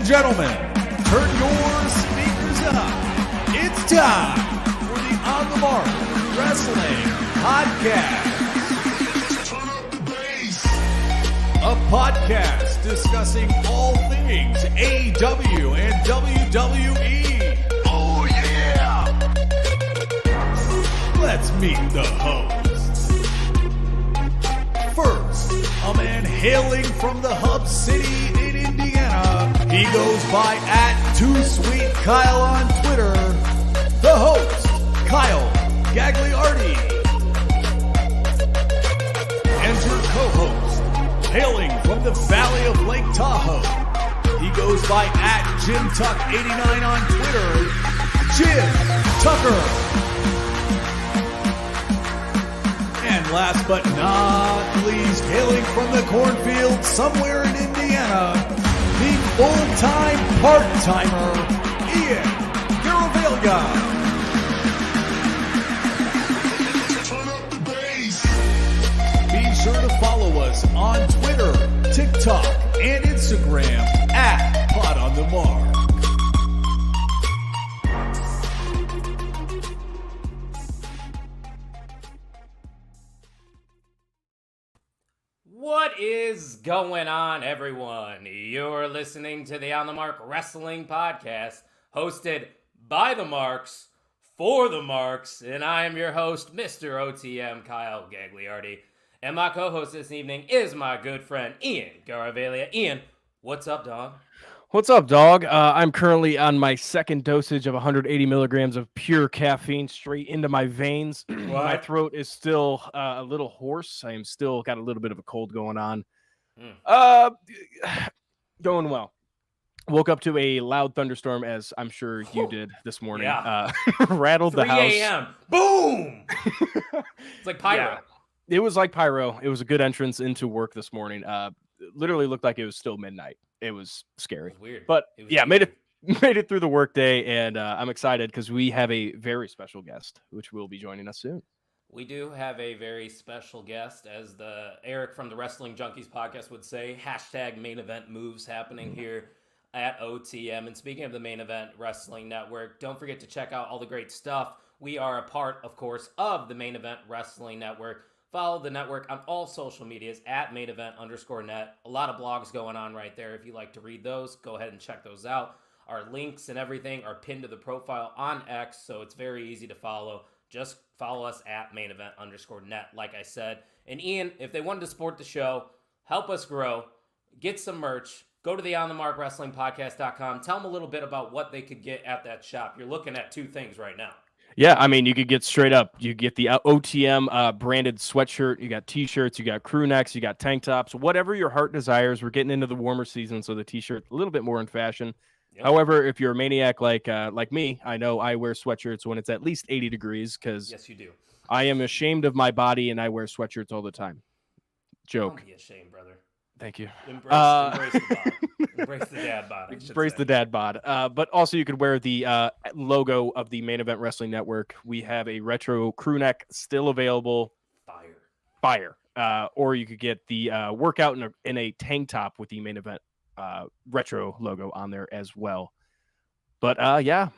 gentlemen, turn your speakers up. It's time for the On the Mark Wrestling Podcast. A podcast discussing all things AEW and WWE. Oh yeah! Let's meet the hosts. First, a man hailing from the hub city in Indiana. He goes by @TooSweetKyle on Twitter. The host, Kyle Gagliardi. And your co-host, hailing from the Valley of Lake Tahoe. He goes by @JimTuck89 on Twitter. Jim Tucker. And last but not least, hailing from the cornfield somewhere in Indiana, the full-time part-timer, Ian Garavaglia. Be sure to follow us on Twitter, TikTok, and Instagram @PodOnTheMark. What is going on, everyone? You're listening to the On the Mark Wrestling Podcast, hosted by the Marks, for the Marks, and I am your host, Mr. OTM Kyle Gagliardi. And my co-host this evening is my good friend, Ian Garavaglia. Ian, what's up, dog? What's up, dog? I'm currently on my second dosage of 180 milligrams of pure caffeine straight into my veins. My throat is still a little hoarse. I am still got a little bit of a cold going on. Going well. Woke up to a loud thunderstorm, as I'm sure you did this morning. Yeah. Rattled the house. 3 a.m. Boom! It's like pyro. Yeah, it was like pyro. It was a good entrance into work this morning. Literally looked like it was still midnight. It was scary. It was weird. But yeah, weird. made it through the workday, and I'm excited because we have a very special guest, which will be joining us soon. We do have a very special guest, as the Eric from the Wrestling Junkies podcast would say, #main event moves happening here at OTM. And speaking of the Main Event Wrestling Network, don't forget to check out all the great stuff. We are a part, of course, of the Main Event Wrestling Network. Follow the network on all social medias @mainevent_net. A lot of blogs going on right there. If you like to read those, go ahead and check those out. Our links and everything are pinned to the profile on X, so it's very easy to follow. Just follow us @mainevent_net, like I said. And Ian, if they wanted to support the show, help us grow, get some merch, go to the onthemarkwrestlingpodcast.com. Tell them a little bit about what they could get at that shop. You're looking at two things right now. Yeah, I mean, you could get straight up. You get the OTM branded sweatshirt. You got T-shirts. You got crew necks. You got tank tops. Whatever your heart desires. We're getting into the warmer season, so the T-shirt a little bit more in fashion. Yep. However, if you're a maniac like me, I know I wear sweatshirts when it's at least 80 degrees because yes, you do. I am ashamed of my body, and I wear sweatshirts all the time. Joke. Don't be ashamed, brother. Thank you. Embrace the bod. Embrace the dad bod. Embrace the dad bod. But also you could wear the logo of the Main Event Wrestling Network. We have a retro crew neck still available. Fire. Or you could get the workout in a tank top with the Main Event retro logo on there as well. But yeah,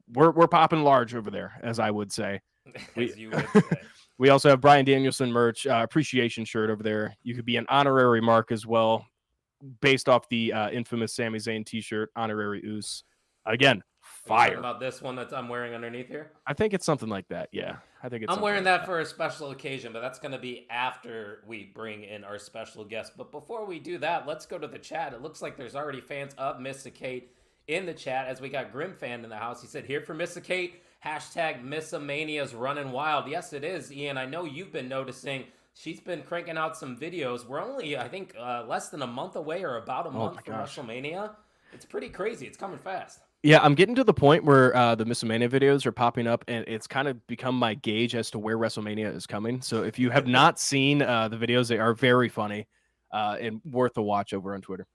we're popping large over there, as I would say. As you would say. We also have Brian Danielson merch, appreciation shirt over there. You could be an honorary mark as well, based off the infamous Sami Zayn t-shirt, honorary Oos. Again, fire. Talking about this one that I'm wearing underneath here? I think it's something like that. Yeah, I think it's. I'm wearing that for a special occasion, but that's going to be after we bring in our special guest. But before we do that, let's go to the chat. It looks like there's already fans of Missa Kate in the chat, as we got Grim Fan in the house. He said, "Here for Missa Kate. #MissaMania's running wild." Yes, it is, Ian. I know you've been noticing she's been cranking out some videos. We're only, I think, less than a month away, or about a month from WrestleMania. It's pretty crazy. It's coming fast. Yeah, I'm getting to the point where the Missa Mania videos are popping up, and it's kind of become my gauge as to where WrestleMania is coming. So if you have not seen the videos, they are very funny and worth a watch over on Twitter.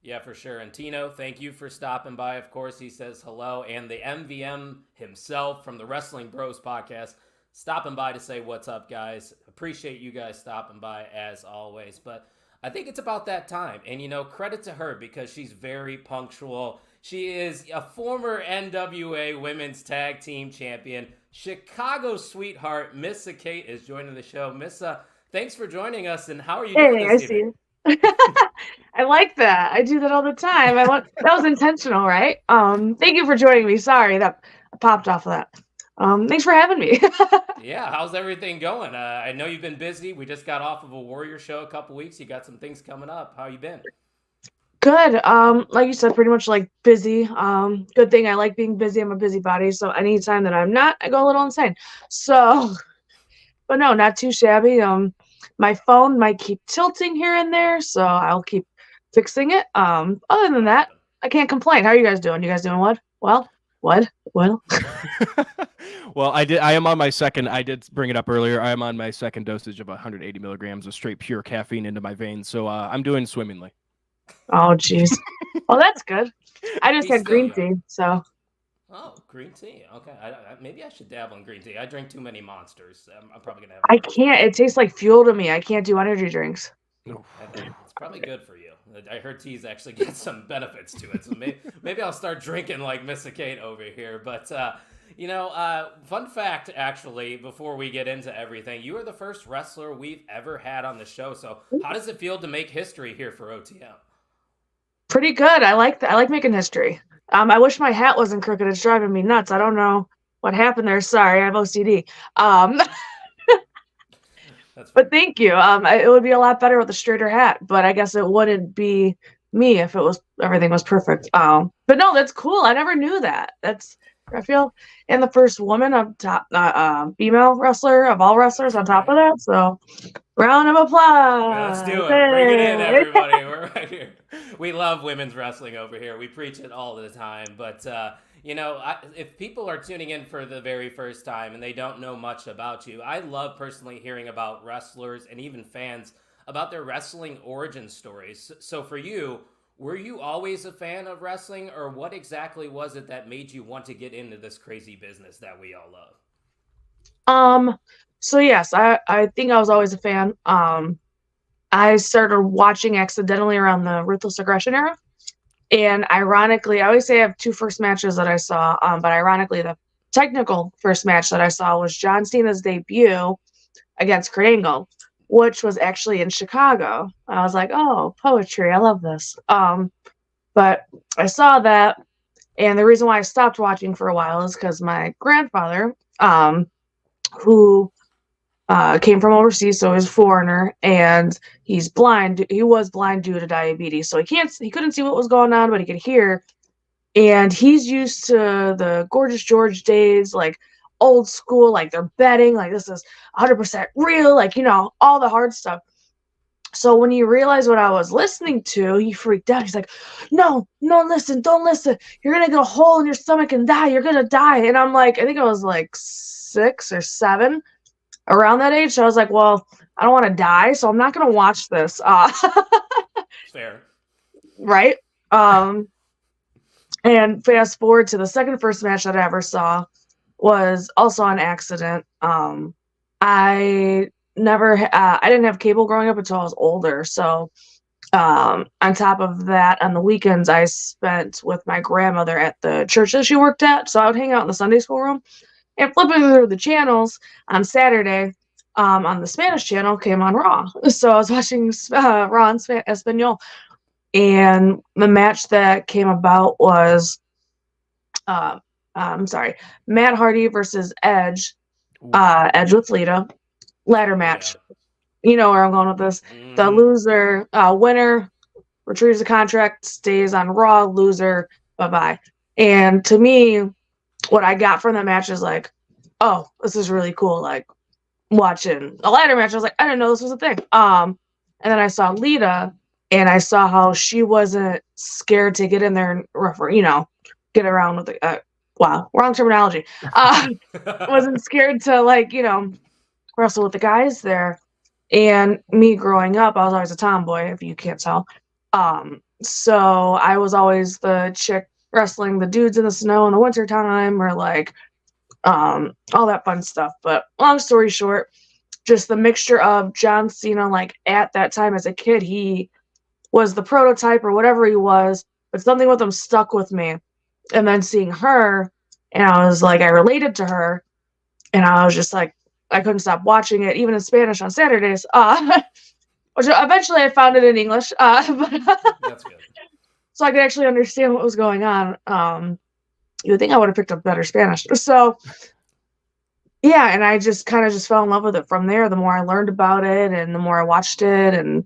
Yeah, for sure. And Tino, thank you for stopping by. Of course, he says hello. And the MVM himself from the Wrestling Bros podcast stopping by to say what's up, guys. Appreciate you guys stopping by as always. But I think it's about that time. And, credit to her because she's very punctual. She is a former NWA Women's Tag Team Champion. Chicago sweetheart, Missa Kate, is joining the show. Missa, thanks for joining us. And how are you doing Hey, I this see evening? you. I like that. I do that all the time. That was intentional, right? Thank you for joining me. Sorry that I popped off of that. Thanks for having me. Yeah, how's everything going? I know you've been busy. We just got off of a Warrior show a couple weeks. You got some things coming up. How you been? Good. Like you said, pretty much like busy. Good thing I like being busy. I'm a busybody, so anytime that I'm not, I go a little insane. So, but no, not too shabby. My phone might keep tilting here and there, so I'll keep fixing it. Other than that, I can't complain. How are you guys doing? You guys doing what? Well, what? Well, Well, I am on my second. I did bring it up earlier. I am on my second dosage of 180 milligrams of straight pure caffeine into my veins. So I'm doing swimmingly. oh jeez. Well, that's good. I just He's had still green young. tea, so Oh, green tea. Okay, maybe I should dabble in green tea. I drink too many monsters. I'm probably gonna have. I can't. It tastes like fuel to me. I can't do energy drinks. It's probably good for you. I heard teas actually get some benefits to it, so maybe I'll start drinking like Missa Kate over here. But fun fact actually, before we get into everything, you are the first wrestler we've ever had on the show. So how does it feel to make history here for OTM? Pretty good. I like that. I like making history. I wish my hat wasn't crooked. It's driving me nuts. I don't know what happened there. Sorry, I have OCD. But thank you. It would be a lot better with a straighter hat, but I guess it wouldn't be me if everything was perfect. But no, that's cool. I never knew that. I feel, and the first woman of top, female wrestler of all wrestlers on top of that. So, round of applause. Let's do it. Bring it in, everybody. We're right here. We love women's wrestling over here. We preach it all the time. But, if people are tuning in for the very first time and they don't know much about you, I love personally hearing about wrestlers and even fans about their wrestling origin stories. So for you, were you always a fan of wrestling, or what exactly was it that made you want to get into this crazy business that we all love? So yes, I think I was always a fan. I started watching accidentally around the Ruthless Aggression era. And ironically, I always say I have two first matches that I saw, but ironically, the technical first match that I saw was John Cena's debut against Kurt Angle, which was actually in Chicago. I was like, oh, poetry, I love this. But I saw that, and the reason why I stopped watching for a while is because my grandfather, who came from overseas, so he's a foreigner, and he's blind. He was blind due to diabetes, so he couldn't see what was going on, but he could hear. And he's used to the Gorgeous George days, like old school, like they're betting, like this is 100% real, like all the hard stuff. So when he realized what I was listening to, he freaked out. He's like, "No, listen, don't listen. You're gonna get a hole in your stomach and die. You're gonna die." And I'm like, I think I was like 6 or 7. Around that age, so I was like, well, I don't want to die, so I'm not going to watch this. Fair. Right? And fast forward to the first match that I ever saw was also an accident. I didn't have cable growing up until I was older, so on top of that, on the weekends, I spent with my grandmother at the church that she worked at, so I would hang out in the Sunday school room. And flipping through the channels on Saturday, on the Spanish channel came on Raw. So I was watching Raw in Espanol. And the match that came about was, Matt Hardy versus Edge. Edge with Lita. Ladder match. Yeah. You know where I'm going with this. The loser, winner, retrieves the contract, stays on Raw. Loser, bye-bye. And to me, what I got from that match is like, oh, this is really cool. Like watching a ladder match, I was like, I didn't know this was a thing. And then I saw Lita, and I saw how she wasn't scared to get in there and get around with the wrong terminology. Wasn't scared to wrestle with the guys there. And me growing up, I was always a tomboy, if you can't tell. So I was always the chick wrestling the dudes in the snow in the wintertime, or all that fun stuff. But long story short, just the mixture of John Cena, like at that time as a kid, he was the prototype or whatever he was, but something with him stuck with me. And then seeing her, and I was like, I related to her, and I was just like, I couldn't stop watching it, even in Spanish on Saturdays. Which eventually I found it in English, but That's good. so I could actually understand what was going on. You would think I would have picked up better Spanish. So yeah, and I just kind of just fell in love with it from there. The more I learned about it, and the more I watched it, and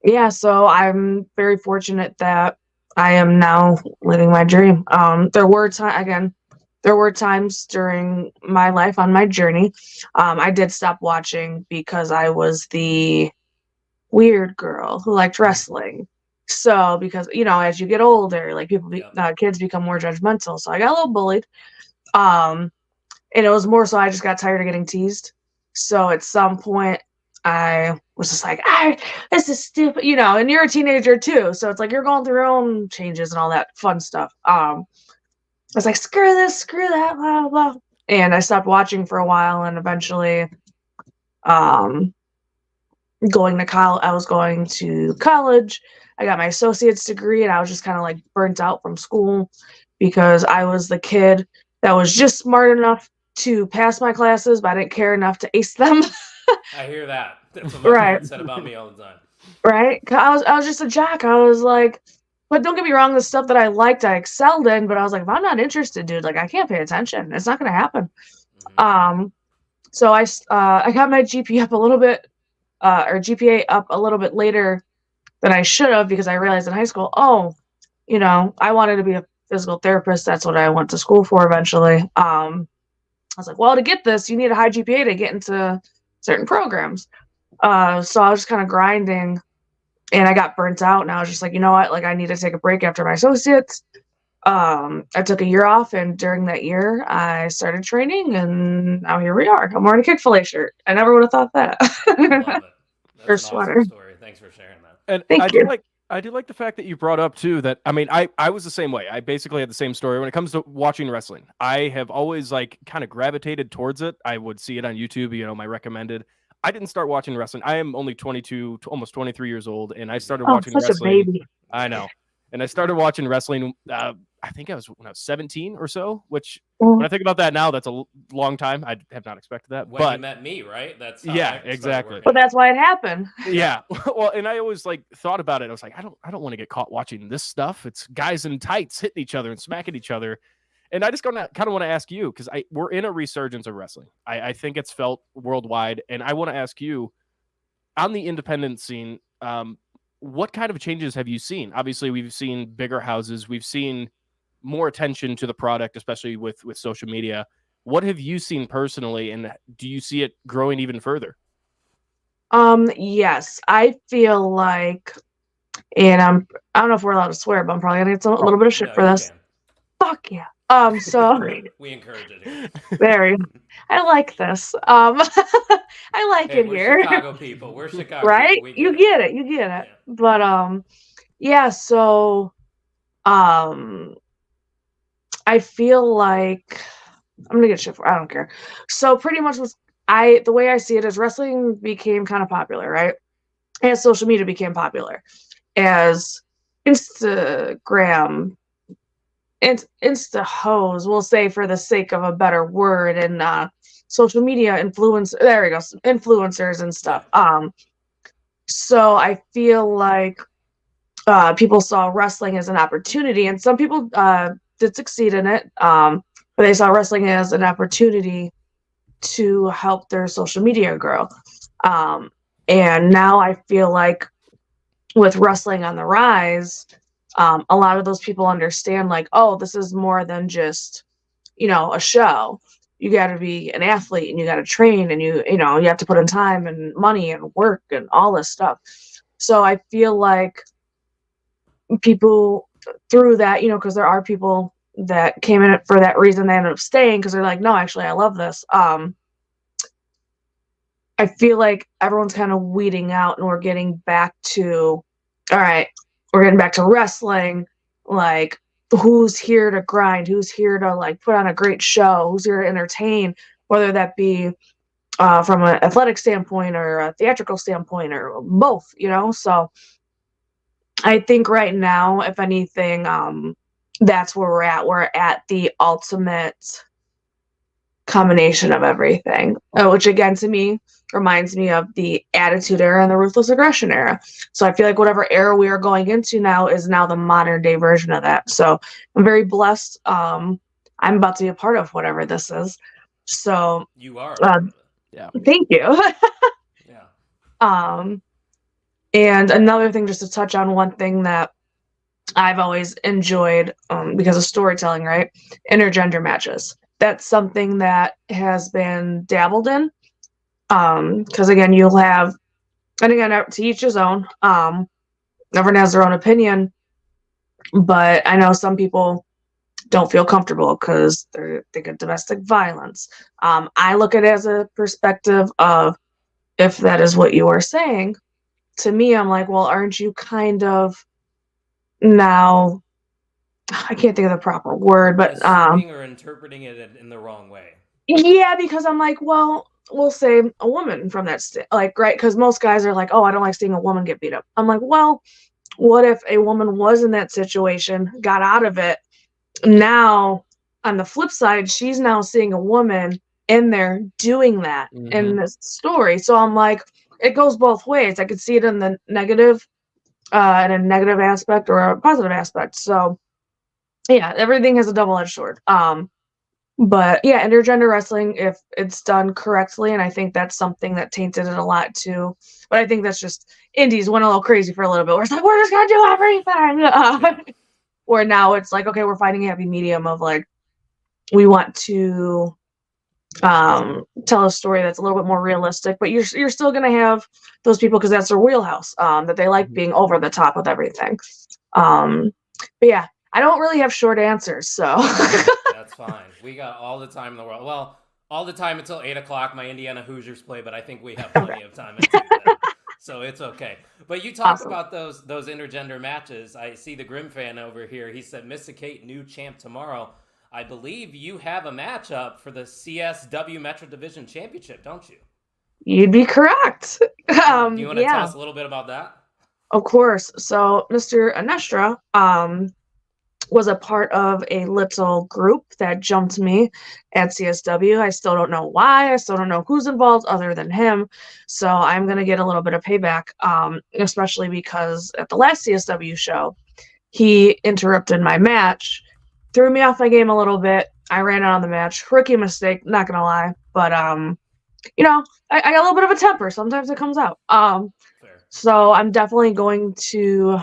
yeah, so I'm very fortunate that I am now living my dream. There were times during my life on my journey, I did stop watching because I was the weird girl who liked wrestling. So because as you get older, like kids become more judgmental. So I got a little bullied. And it was more so I just got tired of getting teased. So at some point I was just like, this is stupid, and you're a teenager too. So it's like you're going through your own changes and all that fun stuff. I was like, screw this, screw that, blah, blah. And I stopped watching for a while, and eventually going to college. I was going to college. I got my associate's degree, and I was just kind of like burnt out from school because I was the kid that was just smart enough to pass my classes, but I didn't care enough to ace them. I hear that. That's what my parents said about me all the time. Right? I was just a jock. I was like, but don't get me wrong, the stuff that I liked, I excelled in, but I was like, if I'm not interested, dude, like I can't pay attention. It's not going to happen. Mm-hmm. So I got my GPA up a little bit, GPA up a little bit later than I should have, because I realized in high school, I wanted to be a physical therapist. That's what I went to school for eventually. I was like, well, to get this, you need a high GPA to get into certain programs. So I was just kind of grinding, and I got burnt out, and I was just like, you know what? Like, I need to take a break after my associates. I took a year off, and during that year, I started training, and now here we are. I'm wearing a Kick-Fil-A shirt. I never would have thought that. Love it. That's Or an sweater. awesome story. Thanks for sharing that. And Thank you. I do like the fact that you brought up too that, I mean, I was the same way. I basically had the same story when it comes to watching wrestling. I have always like kind of gravitated towards it. I would see it on YouTube, my recommended. I didn't start watching wrestling. I am only 22, almost 23 years old, and I started watching such wrestling. A baby. I know. And I started watching wrestling, I think when I was 17 or so, which Mm. when I think about that now, that's a long time. I have not expected that. When but you met me, right? That's how yeah, I started exactly. working. But that's why it happened. Yeah. Well, and I always like thought about it. I was like, I don't want to get caught watching this stuff. It's guys in tights hitting each other and smacking each other. And I just kind of want to ask you, because we're in a resurgence of wrestling. I think it's felt worldwide. And I want to ask you, on the independent scene, what kind of changes have you seen? Obviously, we've seen bigger houses. We've seen more attention to the product, especially with social media. What have you seen personally, and do you see it growing even further? Yes, I feel like, and I don't know if we're allowed to swear, but I'm probably gonna get a little bit of shit for this. Fuck yeah. So we encourage it here. very. I like this. I like it we're here. Chicago people. We're Chicago right? people. You get it. Yeah. But yeah. So I feel like I'm gonna get shit for. I don't care. So pretty much the way I see it is wrestling became kind of popular, right? As social media became popular, as Instagram and Insta-hose, we'll say for the sake of a better word, and social media influencers and stuff. So I feel like people saw wrestling as an opportunity, and some people did succeed in it, but they saw wrestling as an opportunity to help their social media grow. And now I feel like with wrestling on the rise, a lot of those people understand, like, oh, this is more than just, a show. You got to be an athlete, and you got to train, and you have to put in time and money and work and all this stuff. So I feel like people through that, because there are people that came in it for that reason, they ended up staying because they're like, no, actually, I love this. I feel like everyone's kind of weeding out, and we're getting back to, all right, we're getting back to wrestling. Like, who's here to grind? Who's here to like put on a great show? Who's here to entertain? Whether that be from an athletic standpoint or a theatrical standpoint or both, So I think right now, if anything, that's where we're at. We're at the ultimate combination of everything, which again to me reminds me of the Attitude Era and the Ruthless Aggression Era. So I feel like whatever era we are going into now is now the modern day version of that. So I'm very blessed. I'm about to be a part of whatever this is. So you are. Yeah. Thank you. Yeah. And another thing, just to touch on one thing that I've always enjoyed because of storytelling, right? Intergender matches. That's something that has been dabbled in. Because again, you'll have, and again, to each his own. Everyone has their own opinion, but I know some people don't feel comfortable because they think of domestic violence. I look at it as a perspective of, if that is what you are saying, to me, I'm like, well, aren't you kind of now, I can't think of the proper word, but assuming or interpreting it in the wrong way. Yeah, because I'm like, well, we'll say a woman from that right, because most guys are like, oh, I don't like seeing a woman get beat up. I'm like, well, what if a woman was in that situation, got out of it? Now, on the flip side, she's now seeing a woman in there doing that in this story. So I'm like, it goes both ways. I could see it in the negative, in a negative aspect or a positive aspect. So yeah, everything has a double-edged sword. But yeah, intergender wrestling, if it's done correctly, and I think that's something that tainted it a lot too. But I think that's just indies went a little crazy for a little bit. Where it's like, we're just gonna do everything. Where now it's like, okay, we're finding a happy medium of like, we want to tell a story that's a little bit more realistic, but you're still gonna have those people because that's their wheelhouse, that they like being over the top with everything. But yeah, I don't really have short answers, so that's fine. We got all the time in the world. Well, all the time until 8:00. My Indiana Hoosiers play, but I think we have plenty of time until then, so it's okay. But you talked about those intergender matches. I see the Grim fan over here. He said, "Missa Kate, new champ tomorrow." I believe you have a matchup for the CSW Metro Division Championship, don't you? You'd be correct. Do you want to tell us a little bit about that? Of course. So Mr. Anestra was a part of a little group that jumped me at CSW. I still don't know why. I still don't know who's involved other than him. So I'm going to get a little bit of payback, especially because at the last CSW show, he interrupted my match, threw me off my game a little bit. I ran out on the match. Rookie mistake, not going to lie. But, I got a little bit of a temper. Sometimes it comes out. So I'm definitely going to...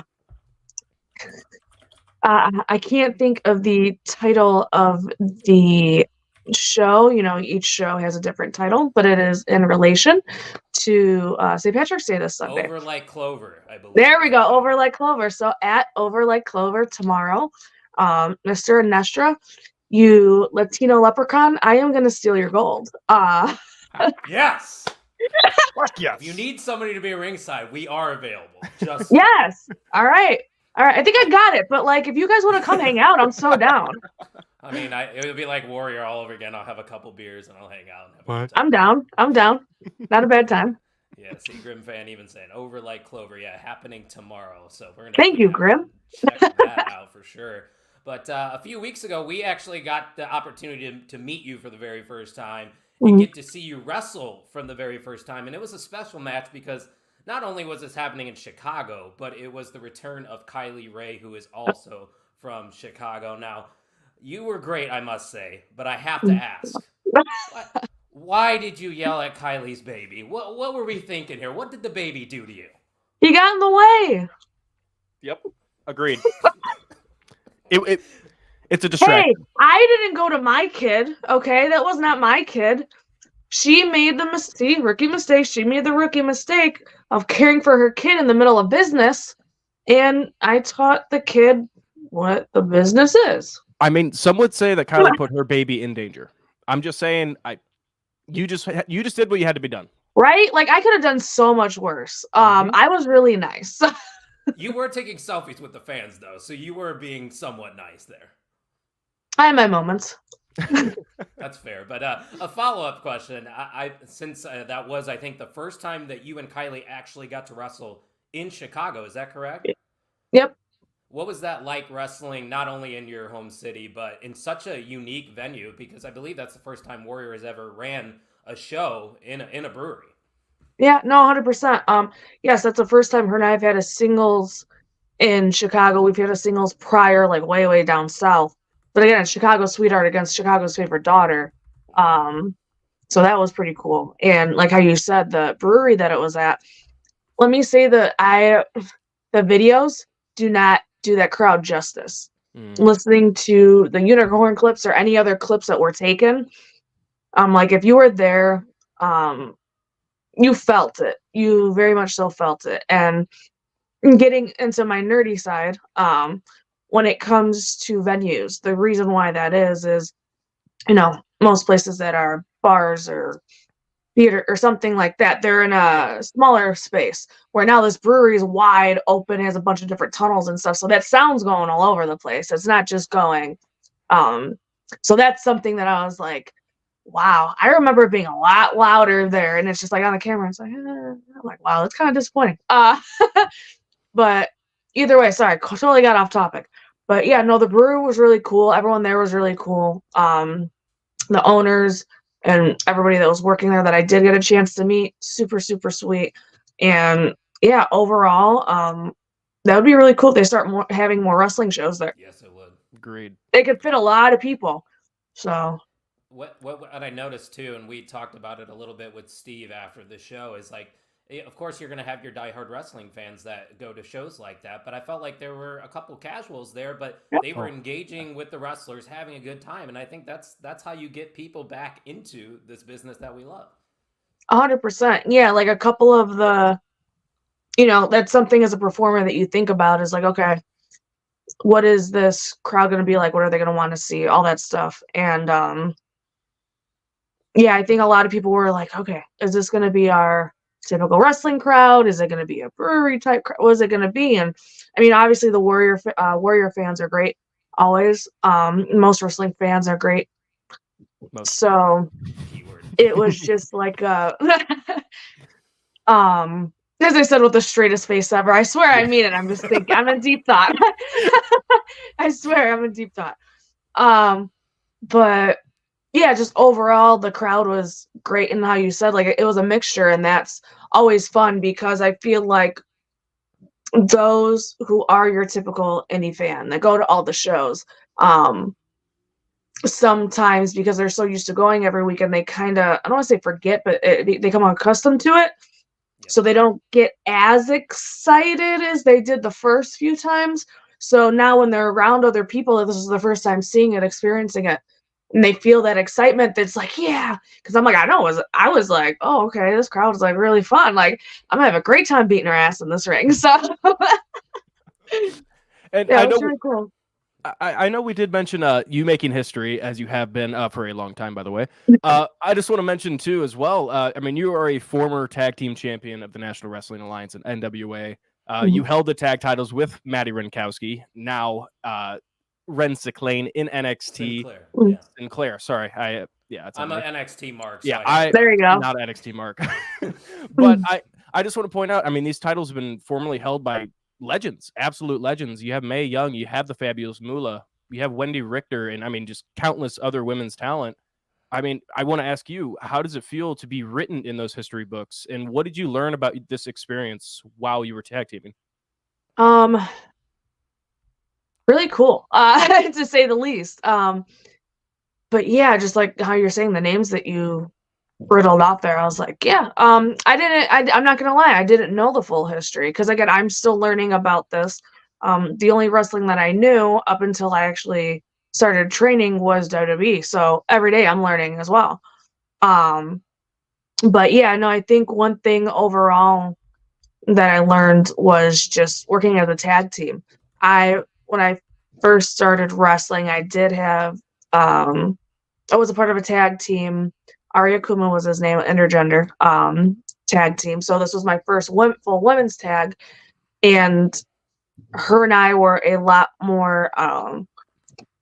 I can't think of the title of the show. Each show has a different title, but it is in relation to St. Patrick's Day this Sunday. Over Like Clover, I believe. There we go, Over Like Clover. So at Over Like Clover tomorrow, Mr. Anestra, you Latino leprechaun, I am going to steal your gold. Yes! Yes. If you need somebody to be ringside, we are available. Yes. All right. I think I got it. But if you guys want to come hang out, I'm so down. I mean, it would be like Warrior all over again. I'll have a couple beers and I'll hang out. What? I'm down. Not a bad time. Yeah, see, Grim fan even saying Over Like Clover. Yeah, happening tomorrow. So we're gonna. Thank you, Grim. Check that out for sure. But a few weeks ago, we actually got the opportunity to meet you for the very first time and get to see you wrestle from the very first time. And it was a special match because not only was this happening in Chicago, but it was the return of Kylie Ray, who is also from Chicago. Now, you were great, I must say, but I have to ask, why did you yell at Kylie's baby? What were we thinking here? What did the baby do to you? He got in the way. Yep, agreed. It's a distraction. Hey, I didn't go to my kid, okay? That was not my kid. She made the rookie mistake. She made the rookie mistake of caring for her kid in the middle of business, and I taught the kid what the business is. I mean, some would say that Kylie put her baby in danger. I'm just saying, you just did what you had to be done. Right? I could have done so much worse. I was really nice. You were taking selfies with the fans, though, so you were being somewhat nice there. I had my moments. That's fair. But a follow-up question. Since that was, I think, the first time that you and Kylie actually got to wrestle in Chicago. Is that correct? Yep. What was that like wrestling not only in your home city, but in such a unique venue? Because I believe that's the first time Warrior has ever ran a show in a brewery. Yeah, no, 100%. Yes, that's the first time her and I have had a singles in Chicago. We've had a singles prior, like way, way down south. But again, it's Chicago's Sweetheart against Chicago's Favorite Daughter. So that was pretty cool. And like how you said, the brewery that it was at, let me say that the videos do not do that crowd justice. Listening to the unicorn clips or any other clips that were taken, like if you were there, you felt it. You very much so felt it. And getting into my nerdy side, when it comes to venues, the reason why that is, most places that are bars or theater or something like that, they're in a smaller space, where now this brewery is wide open, has a bunch of different tunnels and stuff. So that sound's going all over the place. It's not just going. So that's something that I was like, wow, I remember it being a lot louder there. And it's just like on the camera, it's like, I'm like, wow, that's kind of disappointing. But either way, sorry, totally got off topic. But yeah, no, the brewery was really cool. Everyone there was really cool. The owners and everybody that was working there that I did get a chance to meet, super, super sweet. And yeah, overall, that would be really cool if they start having more wrestling shows there. Yes, it would. Agreed. It could fit a lot of people. So what I noticed too, and we talked about it a little bit with Steve after the show, is like, of course, you're going to have your diehard wrestling fans that go to shows like that, but I felt like there were a couple casuals there, but they were engaging with the wrestlers, having a good time, and I think that's how you get people back into this business that we love. 100%. Yeah, like a couple of the, that's something as a performer that you think about is like, okay, what is this crowd going to be like? What are they going to want to see? All that stuff. And yeah, I think a lot of people were like, okay, is this going to be our typical wrestling crowd? Is it going to be a brewery type crowd? What is it going to be? And I mean, obviously the Warrior fans are great always. Most wrestling fans are great. So it was just like as I said, with the straightest face ever. I swear I mean it. I'm just thinking, I'm in deep thought. I swear I'm in deep thought. But yeah, just overall, the crowd was great. And how you said, like, it was a mixture, and that's always fun because I feel like those who are your typical indie fan that go to all the shows, sometimes because they're so used to going every weekend, they kind of, I don't want to say forget, but they become accustomed to it. So they don't get as excited as they did the first few times. So now when they're around other people, this is the first time seeing it, experiencing it, and they feel that excitement that's like, yeah, because I'm like, I was like, oh, okay, this crowd is like really fun. Like, I'm gonna have a great time beating her ass in this ring. So and yeah, I it was know, really cool. I know we did mention you making history, as you have been for a long time, by the way. I just want to mention too as well. I mean, you are a former tag team champion of the National Wrestling Alliance and NWA. You held the tag titles with Maddie Renkowski, now Ren Sinclair in NXT. Sinclair. Sorry, I'm an NXT mark. So yeah, there you go. Not NXT mark. But I just want to point out, I mean, these titles have been formerly held by legends, absolute legends. You have Mae Young, you have the Fabulous Moolah, you have Wendy Richter, and I mean, just countless other women's talent. I mean, I want to ask you, how does it feel to be written in those history books? And what did you learn about this experience while you were tag teaming? Really cold, to say the least. But yeah, just like how you're saying the names that you riddled out there, I was like, yeah. I'm not gonna lie, I didn't know the full history because again, I'm still learning about this. The only wrestling that I knew up until I actually started training was WWE. So every day I'm learning as well. But yeah, no, I think one thing overall that I learned was just working as a tag team. When I first started wrestling, I did have I was a part of a tag team. Arya Kuma was his name, intergender tag team. So this was my first full women's tag, and her and I were a lot more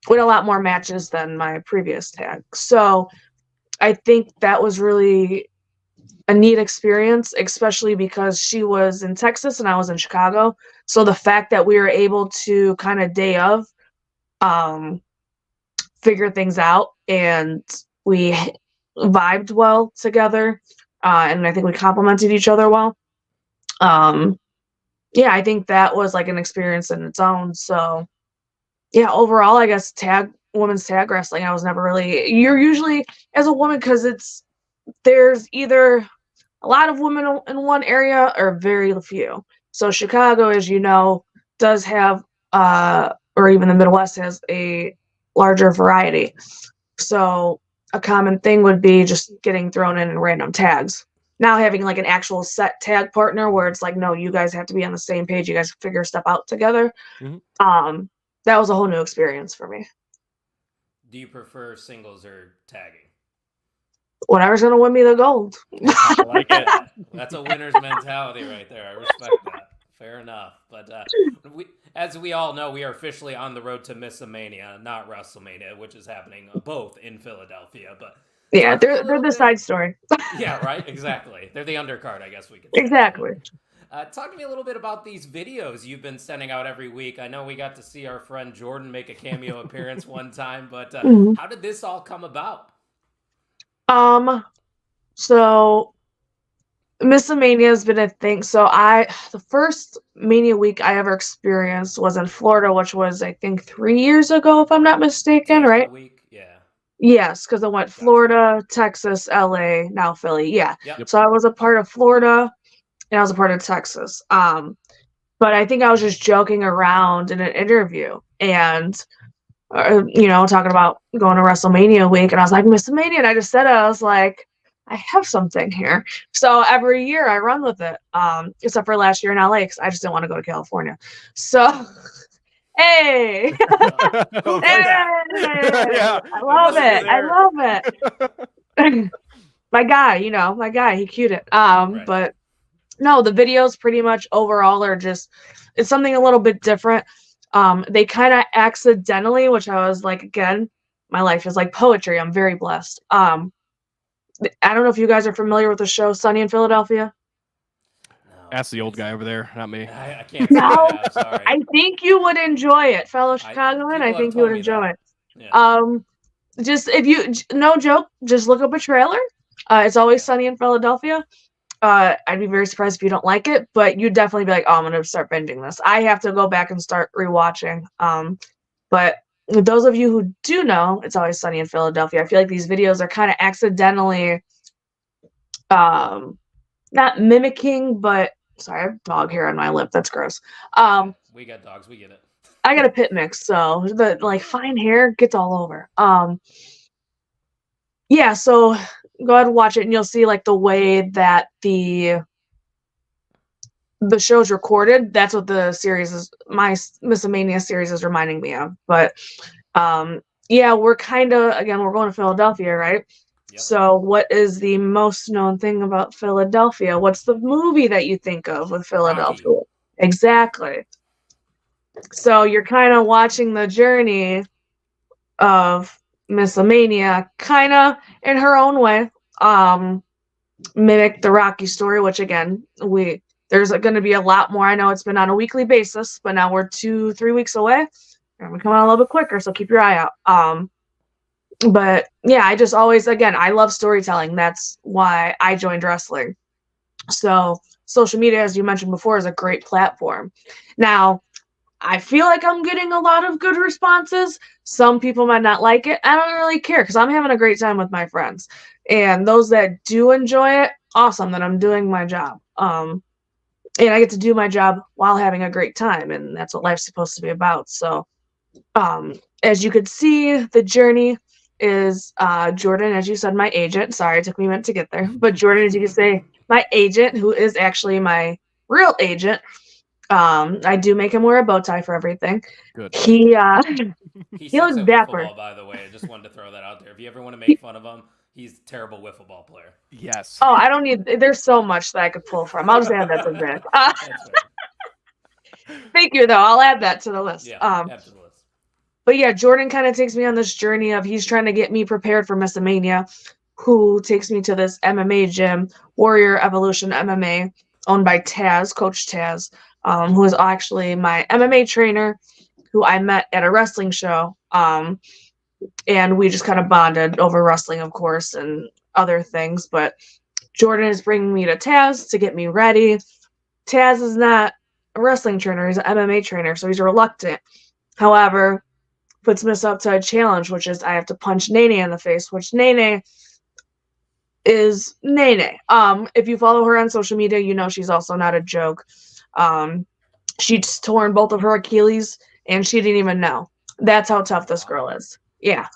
win a lot more matches than my previous tag. So I think that was really a neat experience, especially because she was in Texas and I was in Chicago. So the fact that we were able to kind of day of figure things out, and we vibed well together, and I think we complemented each other well. Yeah, I think that was like an experience in its own. So yeah, overall, I guess women's tag wrestling, I was never really, you're usually as a woman, because there's either a lot of women in one area or very few. So Chicago, as you know, does have, or even the Midwest has a larger variety. So a common thing would be just getting thrown in random tags. Now having like an actual set tag partner where it's like, no, you guys have to be on the same page. You guys figure stuff out together. That was a whole new experience for me. Do you prefer singles or tagging? Whatever's going to win me the gold. I like it. That's a winner's mentality right there. I respect that. Fair enough. But as we all know, we are officially on the road to Missa Mania, not WrestleMania, which is happening both in Philadelphia. But yeah, they're the side story. Yeah, right. Exactly. They're the undercard, I guess we could say. Exactly. Talk to me a little bit about these videos you've been sending out every week. I know we got to see our friend Jordan make a cameo appearance one time, but how did this all come about? So Missa Mania has been a thing. So the first Mania week I ever experienced was in Florida, which was I think 3 years ago, if I'm not mistaken, right? Week? Yeah. Yes, because I went Florida, Texas, LA, now Philly. Yeah. Yep. So I was a part of Florida and I was a part of Texas. But I think I was just joking around in an interview and talking about going to WrestleMania week, and I was like, Missa Mania, and I just said it. I was like, I have something here. So every year I run with it, except for last year in LA, because I just didn't want to go to California. So, hey, Yeah. I love it. My guy, he cued it. Right. But no, the videos pretty much overall are just, it's something a little bit different. They kind of accidentally, which I was like, again, my life is like poetry. I'm very blessed. I don't know if you guys are familiar with the show Sunny in Philadelphia. No, Ask the old guy over there, not me. I can't say that. I'm sorry. I think you would enjoy it, fellow Chicagoan. I think you would enjoy it. Yeah. Just no joke, just look up a trailer. It's always Sunny in Philadelphia. I'd be very surprised if you don't like it, but you'd definitely be like, oh, I'm going to start binging this. I have to go back and start rewatching. But those of you who do know, it's always Sunny in Philadelphia. I feel like these videos are kind of accidentally, not mimicking, but sorry, I have dog hair on my lip. That's gross. We got dogs. We get it. I got a pit mix, so the like fine hair gets all over. Yeah, so go ahead and watch it, and you'll see like the way that the show's recorded. That's what the series is. My Missa Mania series is reminding me of. But yeah, we're kind of, again, we're going to Philadelphia, right? Yep. So what is the most known thing about Philadelphia? What's the movie that you think of with Philadelphia? Rocky. Exactly. So you're kind of watching the journey of Missa Mania, kind of in her own way, mimic the Rocky story, which again, there's going to be a lot more. I know it's been on a weekly basis, but now we're 2-3 weeks away. And we're coming on a little bit quicker, so keep your eye out. But yeah, I just always, again, I love storytelling. That's why I joined wrestling. So social media, as you mentioned before, is a great platform. Now, I feel like I'm getting a lot of good responses. Some people might not like it. I don't really care because I'm having a great time with my friends. And those that do enjoy it, awesome, that I'm doing my job. And I get to do my job while having a great time. And that's what life's supposed to be about. So as you could see, the journey is Jordan, as you said, my agent. Sorry, it took me a minute to get there. But Jordan, as you can say, my agent, who is actually my real agent. I do make him wear a bow tie for everything. Good. He looks dapper. Ball, by the way, I just wanted to throw that out there. If you ever want to make fun of him, he's a terrible wiffle ball player. Yes. Oh, I don't need. There's so much that I could pull from. I'll just add that to the list. Thank you, though. I'll add that to the list. Yeah, add to the list. But yeah, Jordan kind of takes me on this journey of he's trying to get me prepared for Missa Mania, who takes me to this MMA gym, Warrior Evolution MMA, owned by Taz, Coach Taz, who is actually my MMA trainer, who I met at a wrestling show. And we just kind of bonded over wrestling, of course, and other things. But Jordan is bringing me to Taz to get me ready. Taz is not a wrestling trainer, he's an MMA trainer, so he's reluctant. However, puts Miss up to a challenge, which is I have to punch Nene in the face, which Nene is Nene. If you follow her on social media, you know she's also not a joke. She's torn both of her Achilles, and she didn't even know. That's how tough this girl is. Yeah.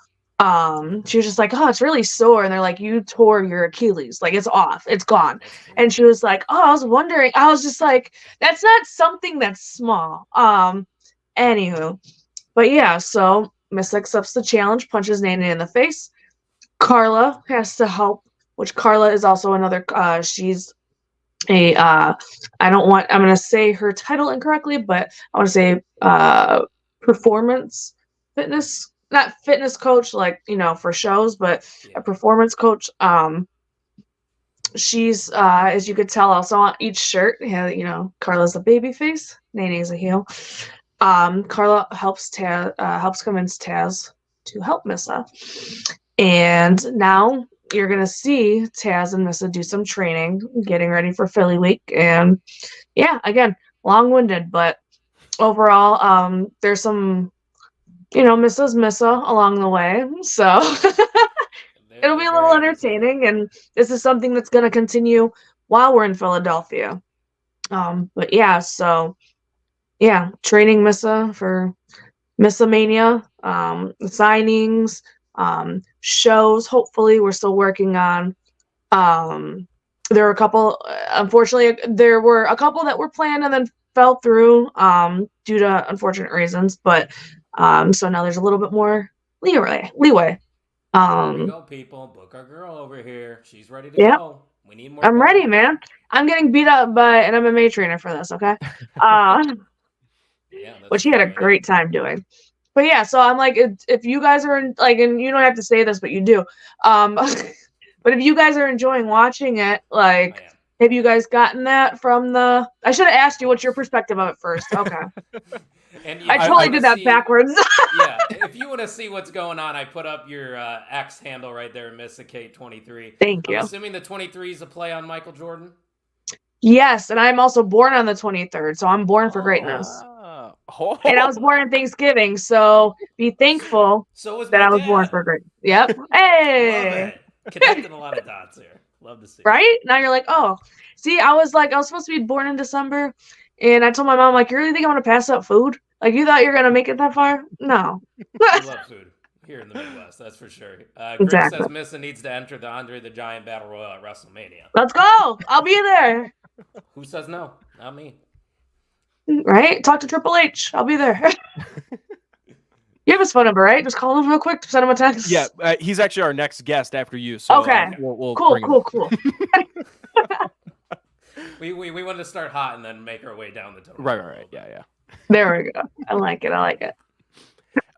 She was just like, oh, it's really sore. And they're like, you tore your Achilles. Like, it's off. It's gone. And she was like, oh, I was wondering. I was just like, that's not something that's small. Anywho. But yeah, so Miss accepts the challenge, punches Nene in the face. Carla has to help, which Carla is also another, she's a, I'm going to say her title incorrectly, but I want to say performance fitness, not fitness coach, like, for shows, but a performance coach. She's, as you could tell, also on each shirt, Carla's a baby face, Nene's a heel. Carla helps convince Taz to help Missa. And now you're going to see Taz and Missa do some training, getting ready for Philly Week. And yeah, again, long-winded, but overall, there's some, Missa's Missa along the way. So it'll be a little entertaining. And this is something that's going to continue while we're in Philadelphia. But yeah, so yeah, training Missa for Missa Mania, signings, shows. Hopefully, we're still working on. There were a couple. Unfortunately, there were a couple that were planned and then fell through due to unfortunate reasons. But so now there's a little bit more leeway. Here we go, people. Book our girl over here. She's ready to go. We need more. I'm ready, man. I'm getting beat up by an MMA trainer for this. Okay. Which he had a great time doing. But yeah, so I'm like, if you guys are and you don't have to say this, but you do. But if you guys are enjoying watching it, have you guys gotten that from the? I should have asked you what's your perspective of it first. Okay. And I totally did that backwards. Yeah, if you want to see what's going on, I put up your X handle right there, Missa Kate 23. Thank you. I'm assuming the 23 is a play on Michael Jordan. Yes, and I'm also born on the 23rd, so I'm born for greatness. And I was born on Thanksgiving, so be thankful that I was born for great. Yep. Hey. Love it. Connecting a lot of dots here. Love to see. Right? Now you're like, oh. See, I was supposed to be born in December, and I told my mom, you really think I'm going to pass up food? You thought you were going to make it that far? No. I love food here in the Midwest, that's for sure. Greg says Missa needs to enter the Andre the Giant Battle Royal at WrestleMania. Let's go. I'll be there. Who says no? Not me. Right? Talk to Triple H. I'll be there. You have his phone number, right? Just call him real quick. Send him a text. Yeah, he's actually our next guest after you. So, okay. We'll cool. We wanted to start hot and then make our way down the tunnel. Right. Yeah. There we go. I like it.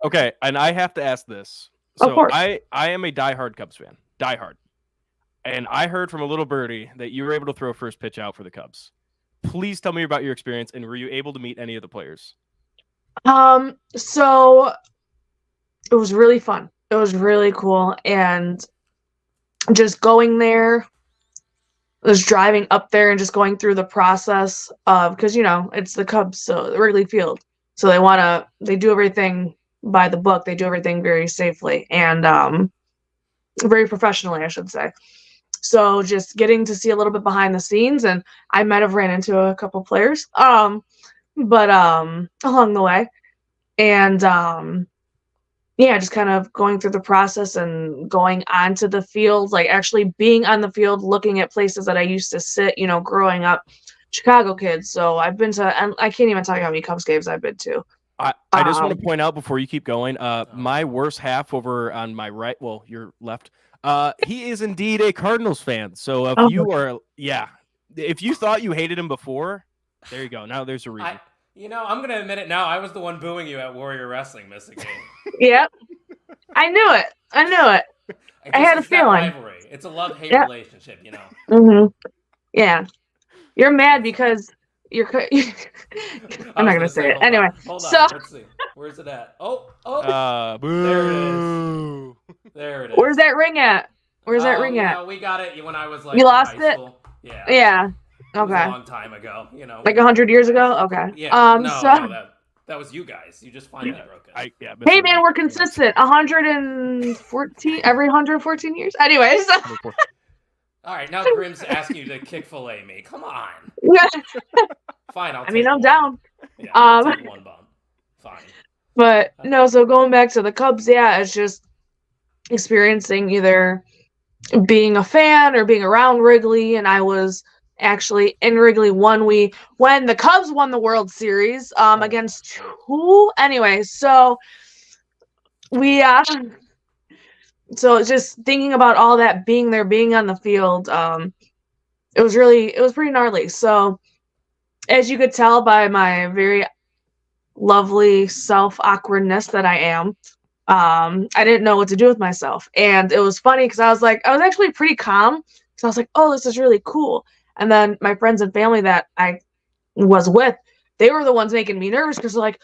Okay, and I have to ask this. So of course. I am a diehard Cubs fan. Diehard. And I heard from a little birdie that you were able to throw first pitch out for the Cubs. Please tell me about your experience, and were you able to meet any of the players? So it was really fun. It was really cool, and just going there, was driving up there and just going through the process of, because it's the Cubs, so the Wrigley Field, so they do everything by the book. They do everything very safely and very professionally, I should say. So just getting to see a little bit behind the scenes, and I might have ran into a couple players, but along the way, and just kind of going through the process and going onto the field, actually being on the field, looking at places that I used to sit, growing up, Chicago kids. So I've been to, and I can't even tell you how many Cubs games I've been to. I just want to point out before you keep going, my worst half over on my right, well, your left. He is indeed a Cardinals fan. So if you thought you hated him before, there you go. Now there's a reason. You know, I'm gonna admit it now. I was the one booing you at Warrior Wrestling, Missa Kate. Yep. I knew it. I had a feeling. Rivalry. It's a love-hate relationship, you know. Mm-hmm. Yeah. You're mad because you're. I'm not gonna say it anyway. Hold on. Let's see. Where's it at? Oh. Boo. There it is. Where's that ring at? We got it when I was like. You lost in high it. School. Yeah. Yeah. It was Okay. a long time ago, you know. Like 100 years ago. Okay. Yeah. That was you guys. You just finally broke it. Hey man, we're consistent. 114 every 114 years. Anyways. All right, now Grim's asking you to Chick-fil-A me. Come on. Yeah. Fine, I'm down. Yeah, I'll take one bomb. Fine. But no, so going back to the Cubs, yeah, it's just experiencing either being a fan or being around Wrigley, and I was actually in Wrigley when the Cubs won the World Series against who? Anyway, so we so just thinking about all that, being there, being on the field, it was pretty gnarly. So as you could tell by my very lovely self-awkwardness that I am, I didn't know what to do with myself. And it was funny because I was actually pretty calm. So I was like, oh, this is really cool. And then my friends and family that I was with, they were the ones making me nervous because they're like,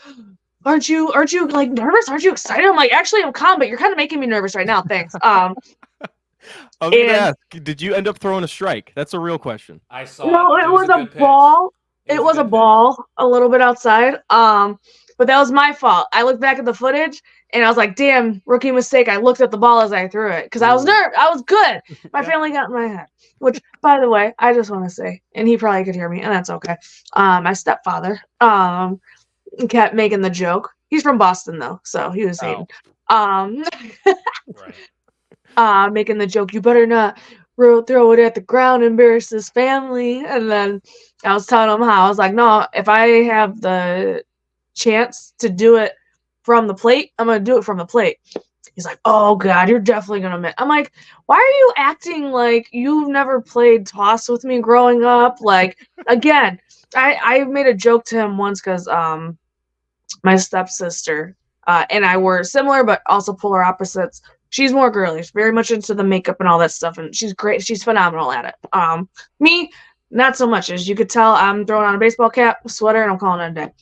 aren't you like nervous? Aren't you excited? I'm like, actually, I'm calm, but you're kind of making me nervous right now. Thanks. I was gonna ask, did you end up throwing a strike? That's a real question. I saw. No, it was a ball. It was a ball, a little bit outside. But that was my fault. I looked back at the footage and I was like, damn, rookie mistake. I looked at the ball as I threw it because I was nervous. I was good. My family got in my head, which, by the way, I just want to say, and he probably could hear me, and that's okay. My stepfather kept making the joke. He's from Boston, though, so he was hating. Making the joke, you better not throw it at the ground, embarrass his family. And then I was telling him how I was like, no, if I have the chance to do it from the plate, I'm gonna do it from the plate. He's like, oh god, you're definitely gonna miss. I'm like, why are you acting like you've never played toss with me growing up? Like, again, I made a joke to him once because my stepsister and I were similar but also polar opposites. She's more girly. She's very much into the makeup and all that stuff, and she's great. She's phenomenal at it. Me, not so much. As you could tell, I'm throwing on a baseball cap, sweater, and I'm calling it a day.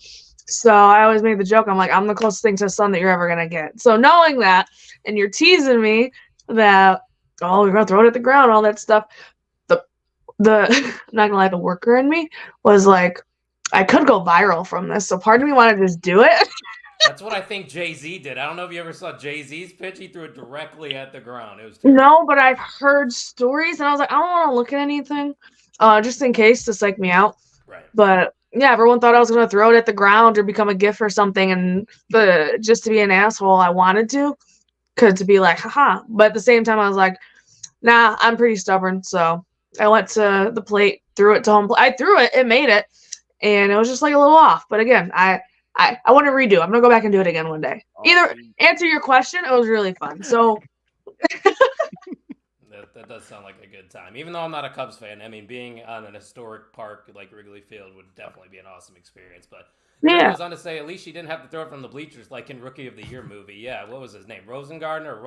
So I always made the joke. I'm like, I'm the closest thing to a son that you're ever gonna get. So knowing that, and you're teasing me that, oh, you're gonna throw it at the ground, all that stuff. The I'm not gonna lie, the worker in me was like, I could go viral from this. So part of me wanted to just do it. That's what I think Jay-Z did. I don't know if you ever saw Jay-Z's pitch. He threw it directly at the ground. It was terrible. No, but I've heard stories, and I was like, I don't want to look at anything, just in case to psych me out. Right. But yeah, everyone thought I was gonna throw it at the ground or become a GIF or something, and just to be an asshole, I wanted to be like, haha. But at the same time, I was like, nah, I'm pretty stubborn. So I went to the plate, threw it to home. I threw it, it made it, and it was just like a little off. But again, I want to redo. I'm gonna go back and do it again one day. Either answer your question, it was really fun. So that does sound like a good time. Even though I'm not a Cubs fan, I mean, being on an historic park like Wrigley Field would definitely be an awesome experience. But I was on to say, at least she didn't have to throw it from the bleachers like in Rookie of the Year movie. Yeah, what was his name? Rowan Gardner?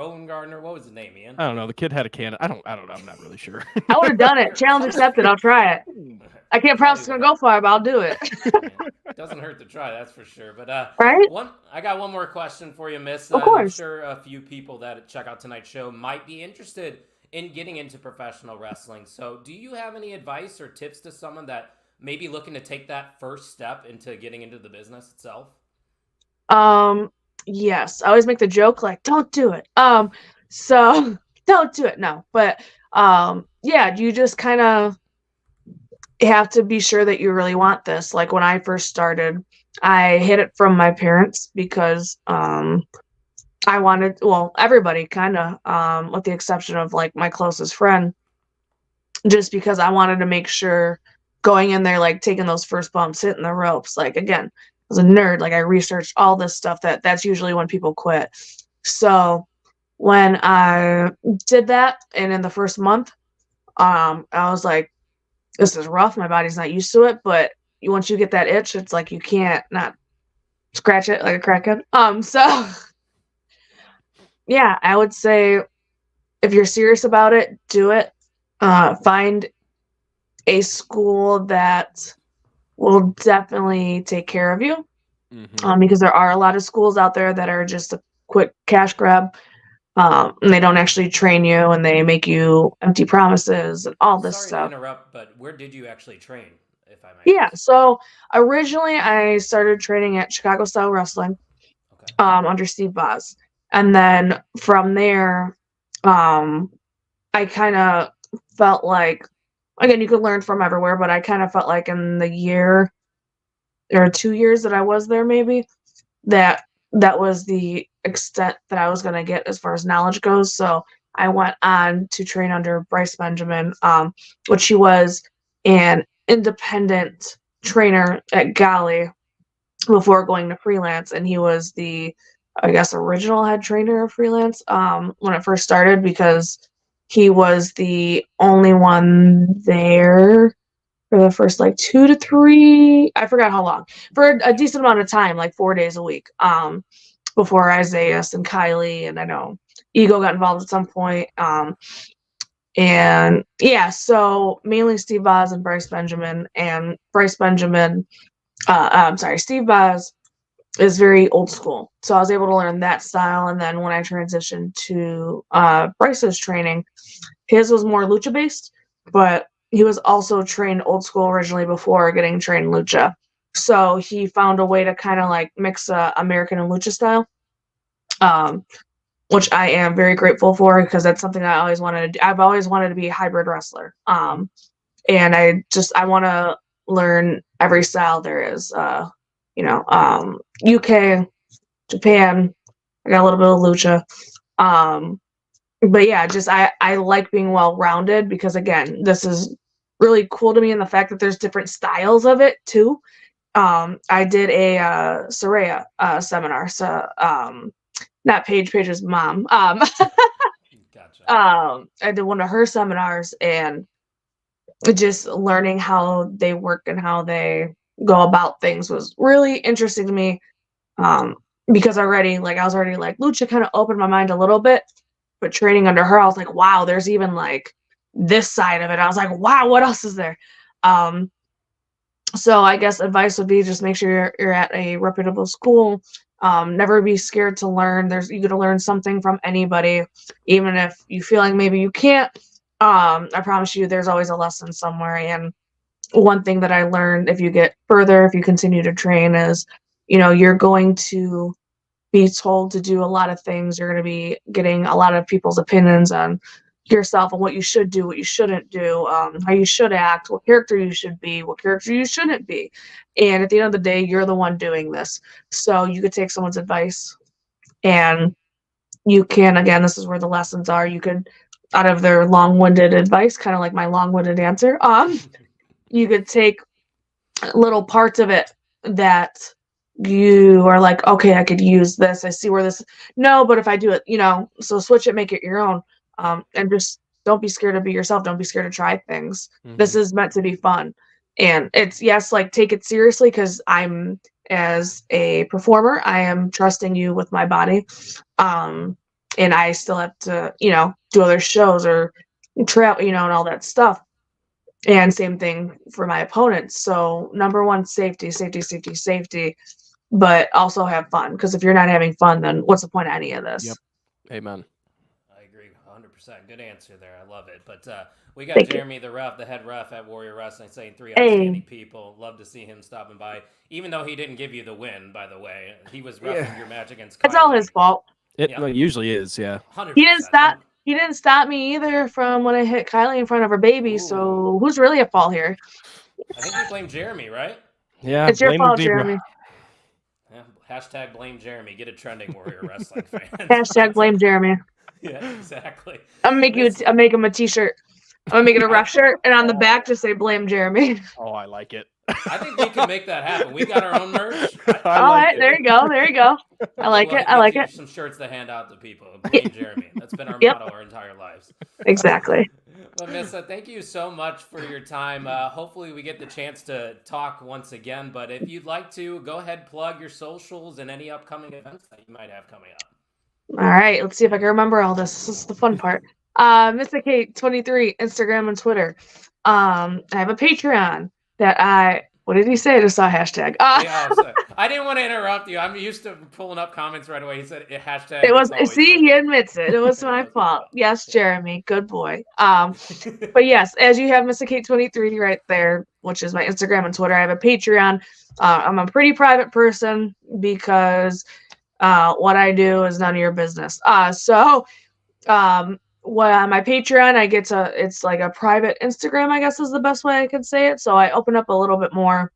What was his name, Ian? I don't know. The kid had a can. I don't know. I'm not really sure. I would have done it. Challenge accepted. I'll try it. I can't promise it's gonna go far, but I'll do it. It doesn't hurt to try, that's for sure. But right? I got one more question for you, Miss. Of course. I'm sure a few people that check out tonight's show might be interested in getting into professional wrestling. So, do you have any advice or tips to someone that may be looking to take that first step into getting into the business itself? Yes. I always make the joke like, don't do it. So don't do it. No, but yeah, you just kind of have to be sure that you really want this. Like when I first started, I hid it from my parents because I wanted, well, everybody kind of, with the exception of like my closest friend, just because I wanted to make sure going in there, like taking those first bumps, hitting the ropes. Like again, I was a nerd. Like I researched all this stuff that's usually when people quit. So when I did that, and in the first month, I was like, this is rough. My body's not used to it, but once you get that itch, it's like you can't not scratch it like a crackhead. So yeah, I would say if you're serious about it, do it. Find a school that will definitely take care of you. Because there are a lot of schools out there that are just a quick cash grab. And they don't actually train you, and they make you empty promises and all this stuff. Sorry to interrupt, but where did you actually train, if I may? Yeah, so originally I started training at Chicago Style Wrestling, under Steve Boz. And then from there, I kind of felt like, again, you could learn from everywhere, but I kind of felt like in the year or 2 years that I was there, maybe, that was the extent that I was going to get as far as knowledge goes. So I went on to train under Bryce Benjamin, which he was an independent trainer at Galley before going to freelance. And he was the, I guess, original head trainer of freelance when it first started, because he was the only one there for the first like 2 to 3, I forgot how long, for a decent amount of time, like 4 days a week, before Isaiah and Kylie, and I know Ego got involved at some point. And yeah, so mainly Steve Boz and Bryce Benjamin. And Bryce Benjamin, Steve Boz is very old school. So I was able to learn that style. And then when I transitioned to Bryce's training, his was more lucha based, but he was also trained old school originally before getting trained lucha. So he found a way to kind of like mix American and lucha style, which I am very grateful for, because that's something I always wanted to do. I've always wanted to be a hybrid wrestler. And I want to learn every style there is, UK, Japan, I got a little bit of lucha. But yeah, just I like being well-rounded, because again, this is really cool to me in the fact that there's different styles of it too. I did a Saraya seminar, so not Paige's mom. Gotcha. I did one of her seminars, and just learning how they work and how they go about things was really interesting to me. Because I was already like, lucha kind of opened my mind a little bit, but training under her, I was like, wow, there's even like this side of it. I was like, wow, what else is there? So I guess advice would be just make sure you're at a reputable school. Never be scared to learn. You're gonna learn something from anybody, even if you feel like maybe you can't. I promise you, there's always a lesson somewhere. And one thing that I learned, if you get further, if you continue to train, is you're going to be told to do a lot of things. You're going to be getting a lot of people's opinions on yourself and what you should do, what you shouldn't do, how you should act, what character you should be, what character you shouldn't be. And at the end of the day, you're the one doing this. So you could take someone's advice, and you can, again, this is where the lessons are. You could, out of their long-winded advice, kind of like my long-winded answer, you could take little parts of it that you are like, okay, I could use this. I see where this, no, but if I do it, so switch it, make it your own. And just don't be scared to be yourself. Don't be scared to try things. This is meant to be fun. And it's, yes, like, take it seriously, because I'm, as a performer, I am trusting you with my body. And I still have to, do other shows or travel, and all that stuff. And same thing for my opponents. So number one, safety, but also have fun. Because if you're not having fun, then what's the point of any of this? Yep. Amen. I agree 100%. Good answer there. I love it. But we got Jeremy, the head ref at Warrior Wrestling, saying 3 outstanding people. Love to see him stopping by. Even though he didn't give you the win, by the way. He was roughing your match against Kylie. It's all his fault. It usually is, yeah. 100%. He didn't stop me either from when I hit Kylie in front of her baby. Ooh. So who's really at fault here? I think you blame Jeremy, right? Yeah, it's your fault, Jeremy. Yeah, hashtag blame Jeremy. Get it trending, Warrior Wrestling fans. Hashtag blame Jeremy. Yeah, exactly. I'm make him a t-shirt. I'm gonna make it a ref shirt, and on the back just say blame Jeremy. Oh, I like it. I think we can make that happen. We got our own merch. All right, there you go. I like it. Some shirts to hand out to people. Blame Jeremy. That's been our motto our entire lives. Exactly. Well, Missa, thank you so much for your time. Hopefully we get the chance to talk once again, but if you'd like to, go ahead, plug your socials and any upcoming events that you might have coming up. All right, let's see if I can remember all this. This is the fun part. Missa Kate 23, Instagram and Twitter. I have a Patreon that what did he say? I just saw a hashtag. Yeah, I didn't want to interrupt you. I'm used to pulling up comments right away. He said hashtag. It was, see, he admits it. It was my fault. Yes, Jeremy, good boy. But yes, as you have Missa Kate 23 right there, which is my Instagram and Twitter, I have a Patreon. I'm a pretty private person because what I do is none of your business. Well, my Patreon, it's like a private Instagram, I guess is the best way I could say it. So I open up a little bit more,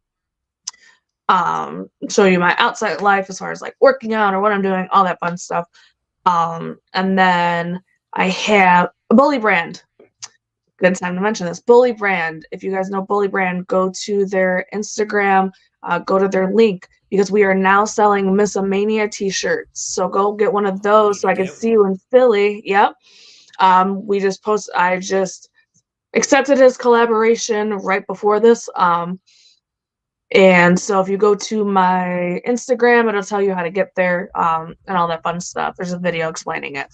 show you my outside life as far as like working out or what I'm doing, all that fun stuff. And then I have a Bully Brand. Good time to mention this. Bully Brand. If you guys know Bully Brand, go to their Instagram, go to their link, because we are now selling Missa Mania t-shirts. So go get one of those so I can see you in Philly. Yep. I just accepted his collaboration right before this. And so if you go to my Instagram, it'll tell you how to get there, and all that fun stuff. There's a video explaining it.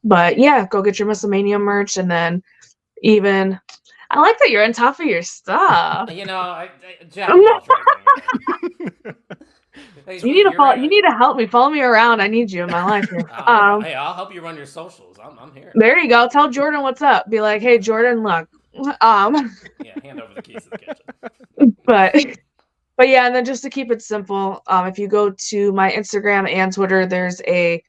But yeah, go get your Missa Mania merch, and then I like that you're on top of your stuff. Jack, you need to help me. Follow me around. I need you in my life here. Hey, I'll help you run your socials. I'm here. There you go. Tell Jordan what's up. Be like, hey, Jordan, look. Yeah, hand over the keys to the kitchen. But yeah, and then just to keep it simple, if you go to my Instagram and Twitter, there's a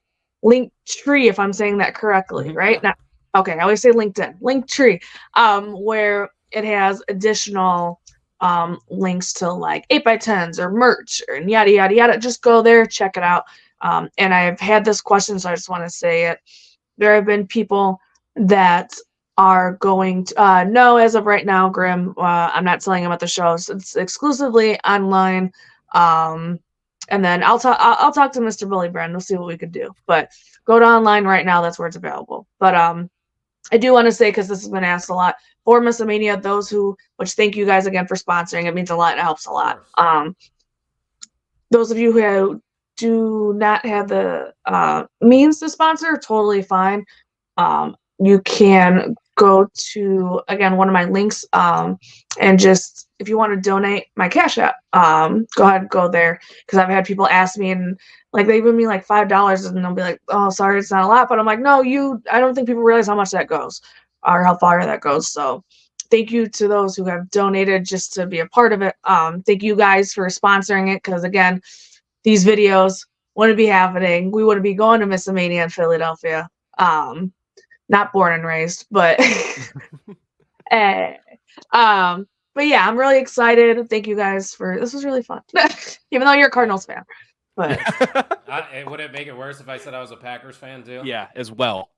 link tree, if I'm saying that correctly, right? Yeah. Now, okay, I always say LinkedIn, link tree, where it has additional links to like 8x10s or merch or yada yada yada. Just go there, check it out. And I've had this question, so I just want to say it. There have been people that are going to no, as of right now, Grim, I'm not selling them at the shows. It's exclusively online. And then I'll talk to Mr. Bully Brand. We'll see what we could do. But go to online right now. That's where it's available. But I do want to say, because this has been asked a lot, for Missa Mania, which thank you guys again for sponsoring. It means a lot and it helps a lot. Those of you who do not have the means to sponsor, totally fine. You can go to, again, one of my links, and just, if you want to donate my Cash App, go ahead and go there, because I've had people ask me, and like they give me like $5 and they'll be like, oh, sorry, it's not a lot, but I'm like, no, I don't think people realize how much that goes or how far that goes. So thank you to those who have donated just to be a part of it. Thank you guys for sponsoring it, because again, these videos wouldn't be happening. We wouldn't be going to Missa Mania in Philadelphia. Not born and raised, but but yeah, I'm really excited. Thank you guys this was really fun. Even though you're a Cardinals fan. But would it make it worse if I said I was a Packers fan too? Yeah, as well.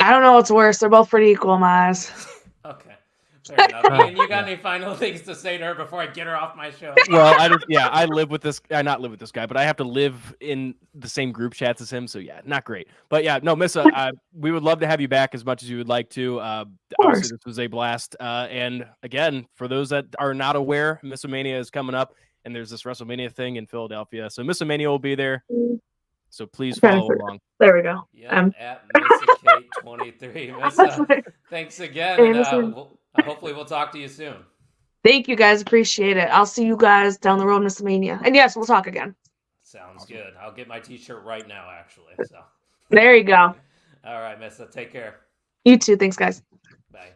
I don't know what's worse. They're both pretty equal in my eyes. Okay. Fair enough. Ian, you got any final things to say to her before I get her off my show? Well, I live with this. I not live with this guy, but I have to live in the same group chats as him. So yeah, not great. But yeah, no, Missa, we would love to have you back as much as you would like to. Obviously, this was a blast. And again, for those that are not aware, Missa Mania is coming up, and there's this WrestleMania thing in Philadelphia. So Missa Mania will be there. So please follow along. There we go. Yeah, at Missa Kate 23. Missa, thanks again. And, hopefully we'll talk to you soon. Thank you guys. Appreciate it. I'll see you guys down the road in Missa Mania. And yes, we'll talk again. Sounds good. I'll get my t-shirt right now, actually. So there you go. All right, Missa. Take care. You too. Thanks, guys. Bye.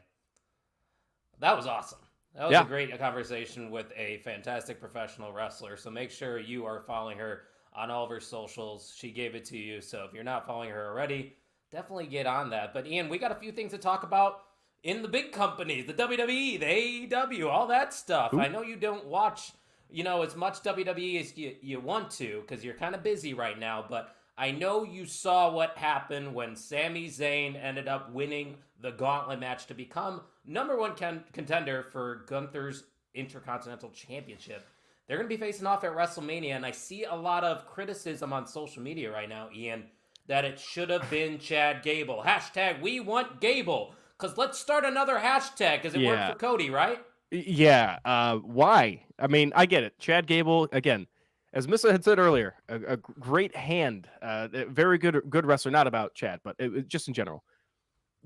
That was awesome. That was a great conversation with a fantastic professional wrestler. So make sure you are following her on all of her socials. She gave it to you. So if you're not following her already, definitely get on that. But Ian, we got a few things to talk about in the big companies, the WWE, the AEW, all that stuff. Ooh. I know you don't watch, as much WWE as you want to, because you're kind of busy right now, but I know you saw what happened when Sami Zayn ended up winning the gauntlet match to become number one contender for Gunther's Intercontinental Championship. They're going to be facing off at WrestleMania, and I see a lot of criticism on social media right now, Ian, that it should have been Chad Gable. # we want Gable. Because let's start another hashtag because it worked for Cody, right? Yeah. Why? I mean, I get it. Chad Gable, again, as Missa had said earlier, a great hand, very good wrestler. Not about Chad, but just in general.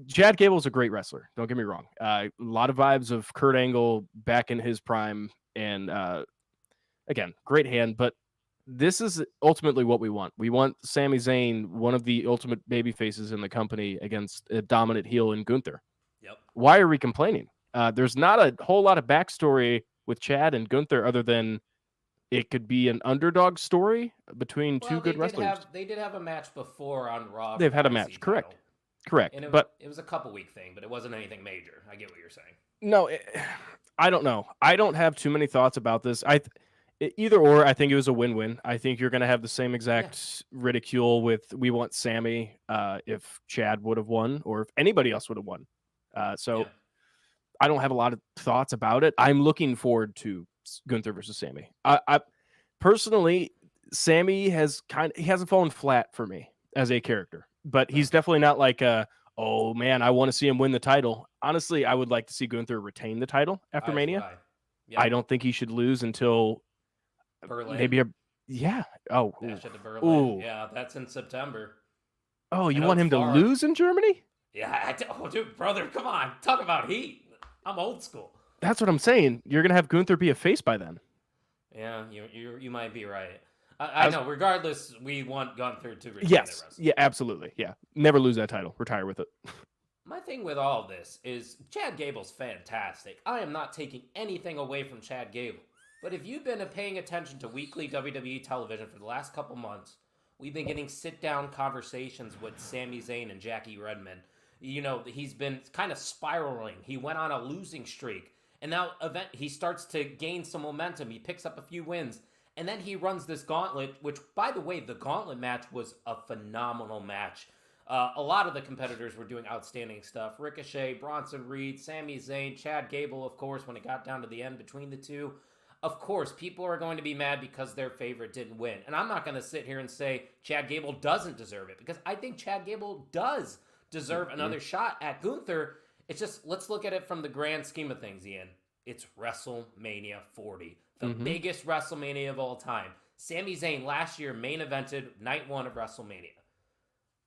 Chad Gable is a great wrestler. Don't get me wrong. A lot of vibes of Kurt Angle back in his prime, and again, great hand. But this is ultimately what we want. We want Sami Zayn, one of the ultimate baby faces in the company, against a dominant heel in Gunther. Yep. Why are we complaining? There's not a whole lot of backstory with Chad and Gunther other than it could be an underdog story between two good wrestlers. They did have a match before on Raw. They've had a match, correct. Correct. And it was a couple week thing, but it wasn't anything major. I get what you're saying. No, I don't know. I don't have too many thoughts about this. Either or, I think it was a win-win. I think you're going to have the same exact ridicule with we want Sami if Chad would have won or if anybody else would have won. I don't have a lot of thoughts about it. I'm looking forward to Gunther versus Sami. I personally, Sami he hasn't fallen flat for me as a character, but he's definitely not like oh man, I want to see him win the title. Honestly, I would like to see Gunther retain the title after Mania. I don't think he should lose until Berlin. Maybe Oh, Dash at the Berlin. Yeah, that's in September. Oh, you want him to lose in Germany? Yeah, dude, brother, come on, talk about heat. I'm old school. That's what I'm saying. You're gonna have Gunther be a face by then. Yeah, you might be right. I know. Regardless, we want Gunther to retain yes, the wrestling. Yeah, absolutely. Yeah, never lose that title. Retire with it. My thing with all of this is Chad Gable's fantastic. I am not taking anything away from Chad Gable. But if you've been paying attention to weekly WWE television for the last couple months, we've been getting sit-down conversations with Sami Zayn and Jackie Redmond. You know, he's been kind of spiraling. He went on a losing streak. And now he starts to gain some momentum. He picks up a few wins. And then he runs this gauntlet, which, by the way, the gauntlet match was a phenomenal match. A lot of the competitors were doing outstanding stuff. Ricochet, Bronson Reed, Sami Zayn, Chad Gable, of course, when it got down to the end between the two. Of course, people are going to be mad because their favorite didn't win. And I'm not going to sit here and say Chad Gable doesn't deserve it, because I think Chad Gable does deserve another shot at Gunther. It's just, let's look at it from the grand scheme of things, Ian. It's WrestleMania 40, the biggest WrestleMania of all time. Sami Zayn last year main evented night one of WrestleMania.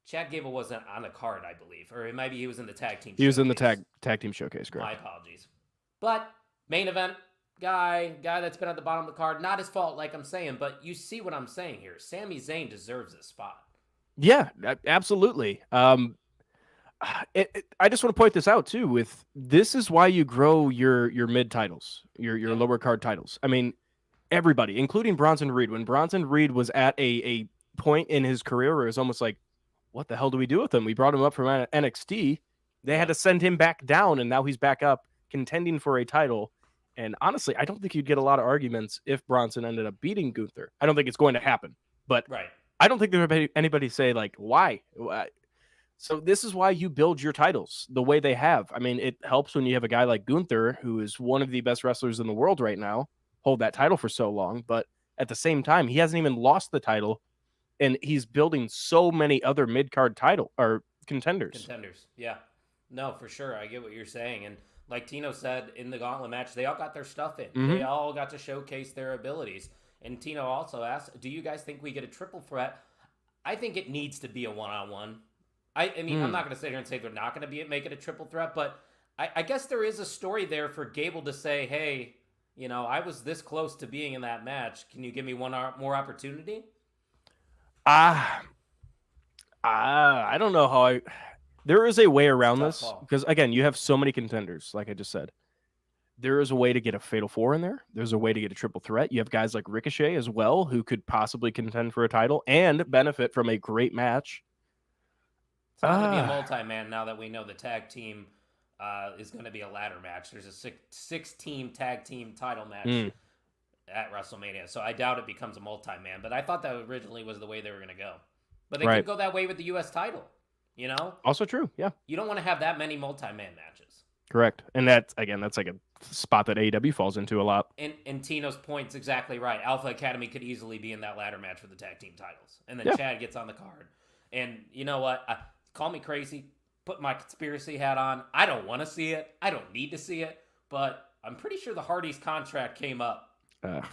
Chad Gable wasn't on the card, I believe. Or maybe he was in the tag team showcase. He was in the tag team showcase, correct. My apologies. But main event, guy that's been at the bottom of the card. Not his fault, like I'm saying, but you see what I'm saying here. Sami Zayn deserves this spot. Yeah, absolutely. I just want to point this out too. This is why you grow your mid titles, your lower card titles. I mean, everybody, including Bronson Reed. When Bronson Reed was at a point in his career where it was almost like, what the hell do we do with him? We brought him up from NXT. They had to send him back down, and now he's back up contending for a title. And honestly, I don't think you'd get a lot of arguments if Bronson ended up beating Gunther. I don't think it's going to happen, but I don't think there would be anybody say like, why? So this is why you build your titles the way they have. I mean, it helps when you have a guy like Gunther, who is one of the best wrestlers in the world right now, hold that title for so long. But at the same time, he hasn't even lost the title, and he's building so many other mid-card title or contenders. Yeah. No, for sure. I get what you're saying. And like Tino said in the gauntlet match, they all got their stuff in. They all got to showcase their abilities. And Tino also asked, do you guys think we get a triple threat? I think it needs to be a one-on-one. I mean, I'm not going to sit here and say they're not going to make it a triple threat, but I guess there is a story there for Gable to say, hey, you know, I was this close to being in that match. Can you give me one more opportunity? I don't know how there is a way around this, because again, you have so many contenders, like I just said. There is a way to get a fatal four in there. There's a way to get a triple threat. You have guys like Ricochet as well, who could possibly contend for a title and benefit from a great match. It's not going to be a multi-man now that we know the tag team is going to be a ladder match. There's a six-team tag team title match at WrestleMania. So I doubt it becomes a multi-man. But I thought that originally was the way they were going to go. But they could go that way with the U.S. title, you know? Also true, yeah. You don't want to have that many multi-man matches. Correct. And that's like a spot that AEW falls into a lot. And Tino's point's exactly right. Alpha Academy could easily be in that ladder match for the tag team titles. And then Chad gets on the card. And you know what? Call me crazy. put my conspiracy hat on. I don't want to see it. I don't need to see it. But I'm pretty sure the Hardys contract came up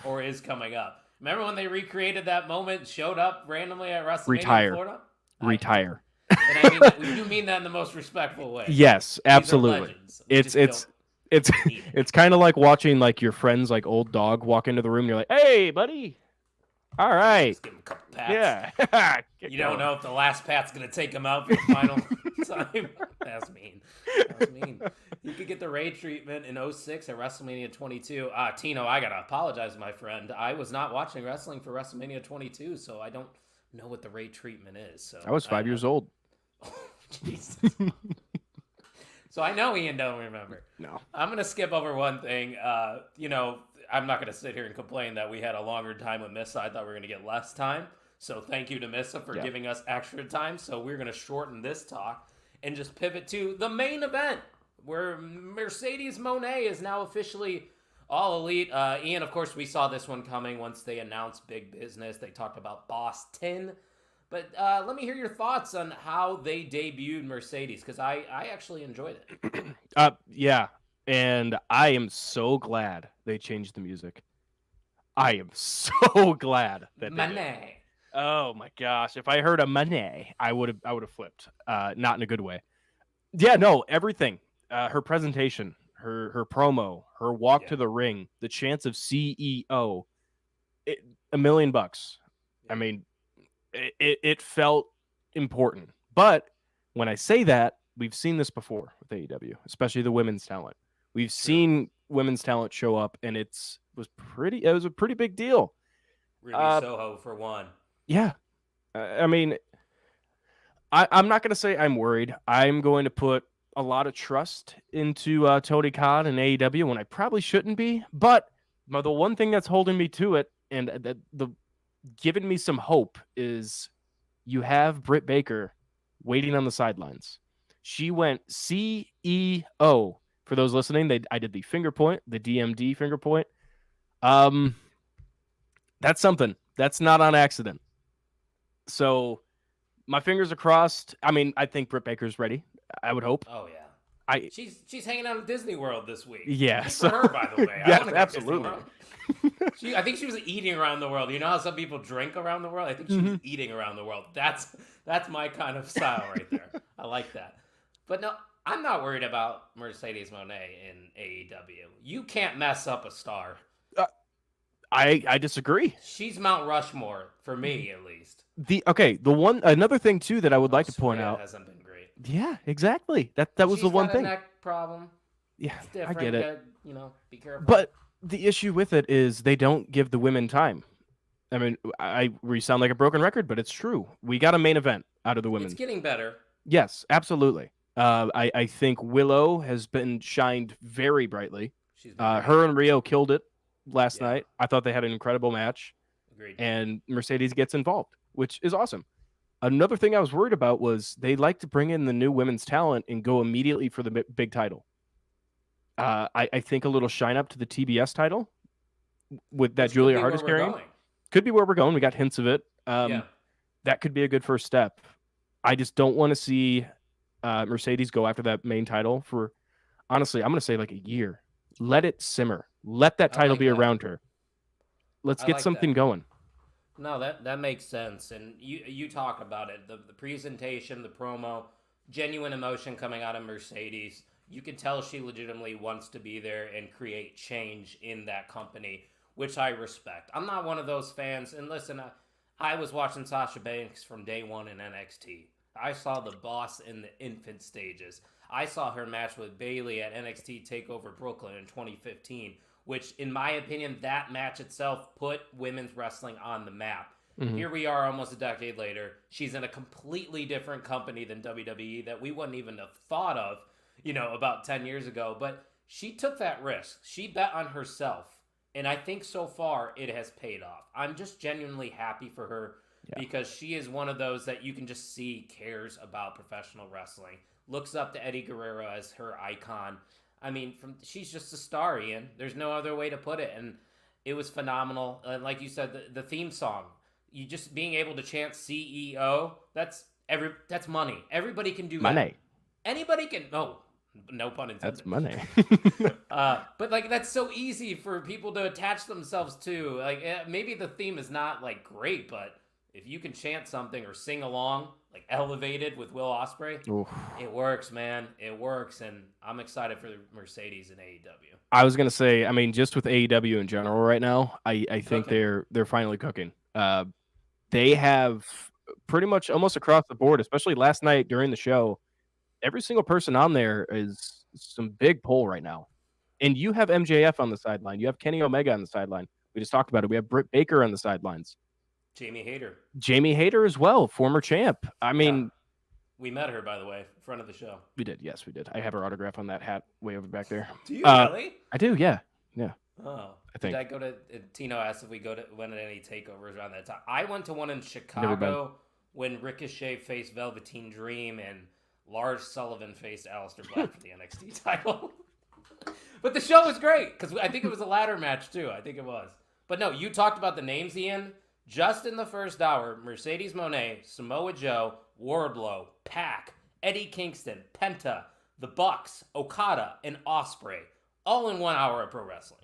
or is coming up. Remember when they recreated that moment, showed up randomly at WrestleMania in Florida? Retire. And I mean that, we do mean that in the most respectful way. Yes, absolutely. It's kind of like watching like your friend's like old dog walk into the room. And you're like, hey, buddy. All right. Just give him a couple pats. Yeah. You don't know if the last pat's going to take him out for the final time. That's mean. You could get the Ray treatment in 06 at WrestleMania 22. Tino, I got to apologize, my friend. I was not watching wrestling for WrestleMania 22, so I don't know what the Ray treatment is. So I was 5 years old. Oh, Jesus. So I know Ian don't remember. No. I'm going to skip over one thing. I'm not going to sit here and complain that we had a longer time with Missa. I thought we were going to get less time. So thank you to Missa for giving us extra time. So we're going to shorten this talk and just pivot to the main event where Mercedes Moné is now officially All Elite. Ian, of course, we saw this one coming once they announced Big Business. They talked about Boston. But let me hear your thoughts on how they debuted Mercedes, because I actually enjoyed it. Yeah, and I am so glad they changed the music. I am so glad that they did. Oh my gosh! If I heard a money, I would have flipped. Not in a good way. Yeah, no, everything. Her presentation, her promo, her walk to the ring, the chance of CEO, $1 million. Yeah. I mean, it felt important. But when I say that, we've seen this before with AEW, especially the women's talent. We've seen women's talent show up, and it was a pretty big deal. Ruby Soho for one. Yeah. I mean, I'm not going to say I'm worried. I'm going to put a lot of trust into Tony Khan and AEW when I probably shouldn't be. But the one thing that's holding me to it and the giving me some hope is you have Britt Baker waiting on the sidelines. She went CEO. For those listening, I did the finger point, the DMD finger point. That's something. That's not on accident. So my fingers are crossed. I mean, I think Britt Baker's ready. I would hope. Oh yeah. She's hanging out at Disney World this week. Yeah. Good for her, by the way. Yeah, absolutely. I think she was eating around the world. You know how some people drink around the world? I think she was eating around the world. That's my kind of style right there. I like that. But no, I'm not worried about Mercedes Moné in AEW. You can't mess up a star. I disagree. She's Mount Rushmore for me, at least. Another thing too that I would like to point out hasn't been great. Yeah, exactly. That was the one thing. She's got a neck problem. Yeah, I get it. Be careful. But the issue with it is they don't give the women time. I mean, we sound like a broken record, but it's true. We got a main event out of the women. It's getting better. Yes, absolutely. I think Willow has been shined very brightly. Her and Rio killed it last night. I thought they had an incredible match. Agreed. And Mercedes gets involved, which is awesome. Another thing I was worried about was they like to bring in the new women's talent and go immediately for the big title. I think a little shine up to the TBS title with that Julia Hart is carrying. Could be where we're going. We got hints of it. That could be a good first step. I just don't want to see Mercedes go after that main title for, honestly, I'm going to say like a year. Let it simmer. Let that title be around her. Let's get something going. No, that makes sense. And you talk about it. The presentation, the promo, genuine emotion coming out of Mercedes. You can tell she legitimately wants to be there and create change in that company, which I respect. I'm not one of those fans. And listen, I was watching Sasha Banks from day one in NXT. I saw the boss in the infant stages. I saw her match with Bayley at NXT TakeOver Brooklyn in 2015, which, in my opinion, that match itself put women's wrestling on the map. Mm-hmm. Here we are almost a decade later. She's in a completely different company than WWE that we wouldn't even have thought of, about 10 years ago. But she took that risk. She bet on herself. And I think so far it has paid off. I'm just genuinely happy for her because she is one of those that you can just see cares about professional wrestling. Looks up to Eddie Guerrero as her icon. I mean, she's just a star, Ian. There's no other way to put it. And it was phenomenal. And like you said, the theme song, you just being able to chant CEO, that's money. Everybody can do money. That. Anybody can. No pun intended. That's money. But like that's so easy for people to attach themselves to. Like maybe the theme is not like great, but if you can chant something or sing along, like Elevated with Will Ospreay, it works, man. It works, and I'm excited for the Mercedes and AEW. I was gonna say, I mean, just with AEW in general right now, I think they're finally cooking. They have pretty much almost across the board, especially last night during the show. Every single person on there is some big pull right now. And you have MJF on the sideline. You have Kenny Omega on the sideline. We just talked about it. We have Britt Baker on the sidelines. Jamie Hayter as well, former champ. I mean, we met her, by the way, in front of the show. We did. Yes, we did. I have her autograph on that hat way over back there. Do you really? I do. Yeah. Oh, I think. Did I go to? Tino asked if we went to any takeovers around that time. I went to one in Chicago when Ricochet faced Velveteen Dream and Lars Sullivan faced Aleister Black for the NXT title. But the show was great because I think it was a ladder match too. I think it was. But no, you talked about the names, Ian. Just in the first hour, Mercedes Moné, Samoa Joe, Wardlow, Pac, Eddie Kingston, Penta, The Bucks, Okada, and Ospreay, all in 1 hour of pro wrestling.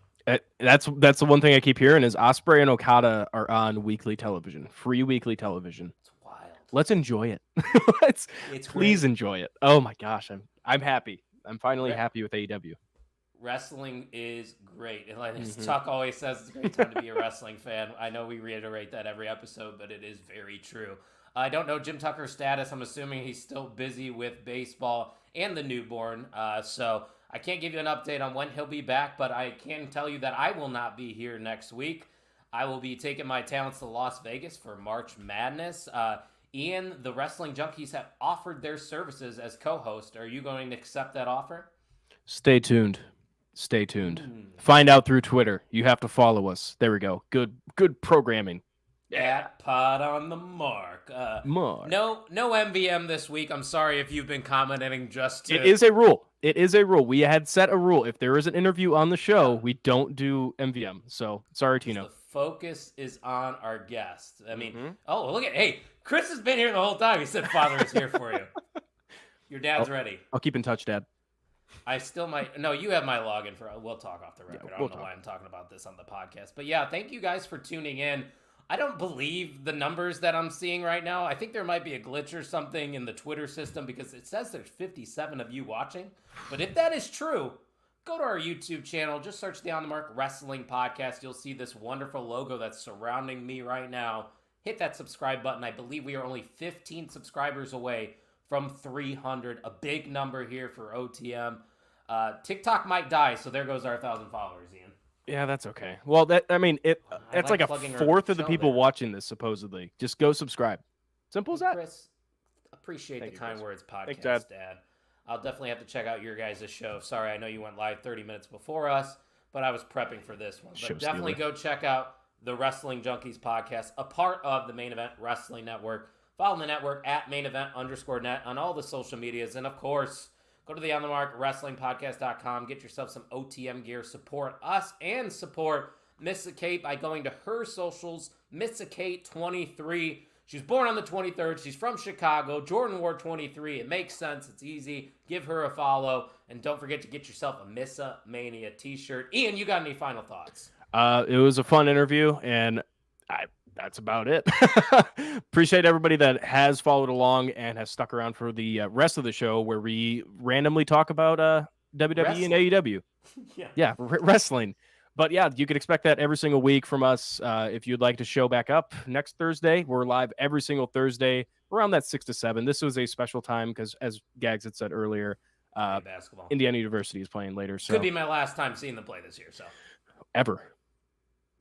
That's the one thing I keep hearing is Ospreay and Okada are on weekly television, free weekly television. It's wild. Let's enjoy it. Please enjoy it. Oh my gosh, I'm happy. I'm finally happy with AEW. Wrestling is great. And like Chuck always says, it's a great time to be a wrestling fan. I know we reiterate that every episode, but it is very true. I don't know Jim Tucker's status. I'm assuming he's still busy with baseball and the newborn. So I can't give you an update on when he'll be back, but I can tell you that I will not be here next week. I will be taking my talents to Las Vegas for March Madness. Ian, the Wrestling Junkies have offered their services as co-host. Are you going to accept that offer? Stay tuned. Find out through Twitter. You have to follow us. There we go. Good programming. At Pod on the Mark. No MVM this week. I'm sorry if you've been commenting just to... It is a rule. We had set a rule. If there is an interview on the show, we don't do MVM. So, sorry, Tino. The focus is on our guest. I mean, hey, Chris has been here the whole time. He said Father is here for you. Your dad's ready. I'll keep in touch, Dad. I still might. No, you have my login for. We'll talk off the record. I don't know why I'm talking about this on the podcast. But yeah, thank you guys for tuning in. I don't believe the numbers that I'm seeing right now. I think there might be a glitch or something in the Twitter system because it says there's 57 of you watching. But if that is true, go to our YouTube channel. Just search the On the Mark Wrestling Podcast. You'll see this wonderful logo that's surrounding me right now. Hit that subscribe button. I believe we are only 15 subscribers away from 300. A big number here for OTM. TikTok might die, so there goes our 1,000 followers, Ian. Yeah, that's okay. Well, that's like a fourth of the people watching this, supposedly. Just go subscribe. Simple as that. Chris, appreciate the kind words, podcast, Dad. I'll definitely have to check out your guys' show. Sorry, I know you went live 30 minutes before us, but I was prepping for this one. But definitely go check out the Wrestling Junkies podcast, a part of the Main Event Wrestling Network. Follow the network at mainevent_net on all the social medias. And, of course, go to the On The Mark WrestlingPodcast.com. Get yourself some OTM gear. Support us and support Missa Kate by going to her socials, Missa Kate 23. She was born on the 23rd. She's from Chicago. Jordan Ward 23. It makes sense. It's easy. Give her a follow. And don't forget to get yourself a Missa Mania t-shirt. Ian, you got any final thoughts? It was a fun interview, and that's about it. Appreciate everybody that has followed along and has stuck around for the rest of the show where we randomly talk about WWE and AEW. Yeah, wrestling. But yeah, you can expect that every single week from us. If you'd like to show back up next Thursday, we're live every single Thursday around that 6 to 7. This was a special time because, as Gags had said earlier, basketball. Indiana University is playing later. So could be my last time seeing them play this year. So ever.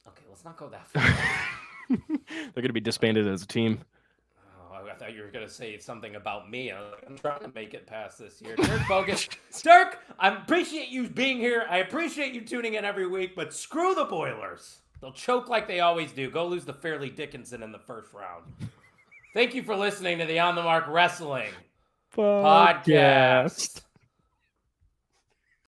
Okay, let's not go that far. They're going to be disbanded as a team. Oh, I thought you were going to say something about me. I'm trying to make it past this year. Dirk, focus. Dirk, I appreciate you being here. I appreciate you tuning in every week, but screw the Boilers. They'll choke like they always do. Go lose to Fairleigh Dickinson in the first round. Thank you for listening to the On the Mark Wrestling Podcast.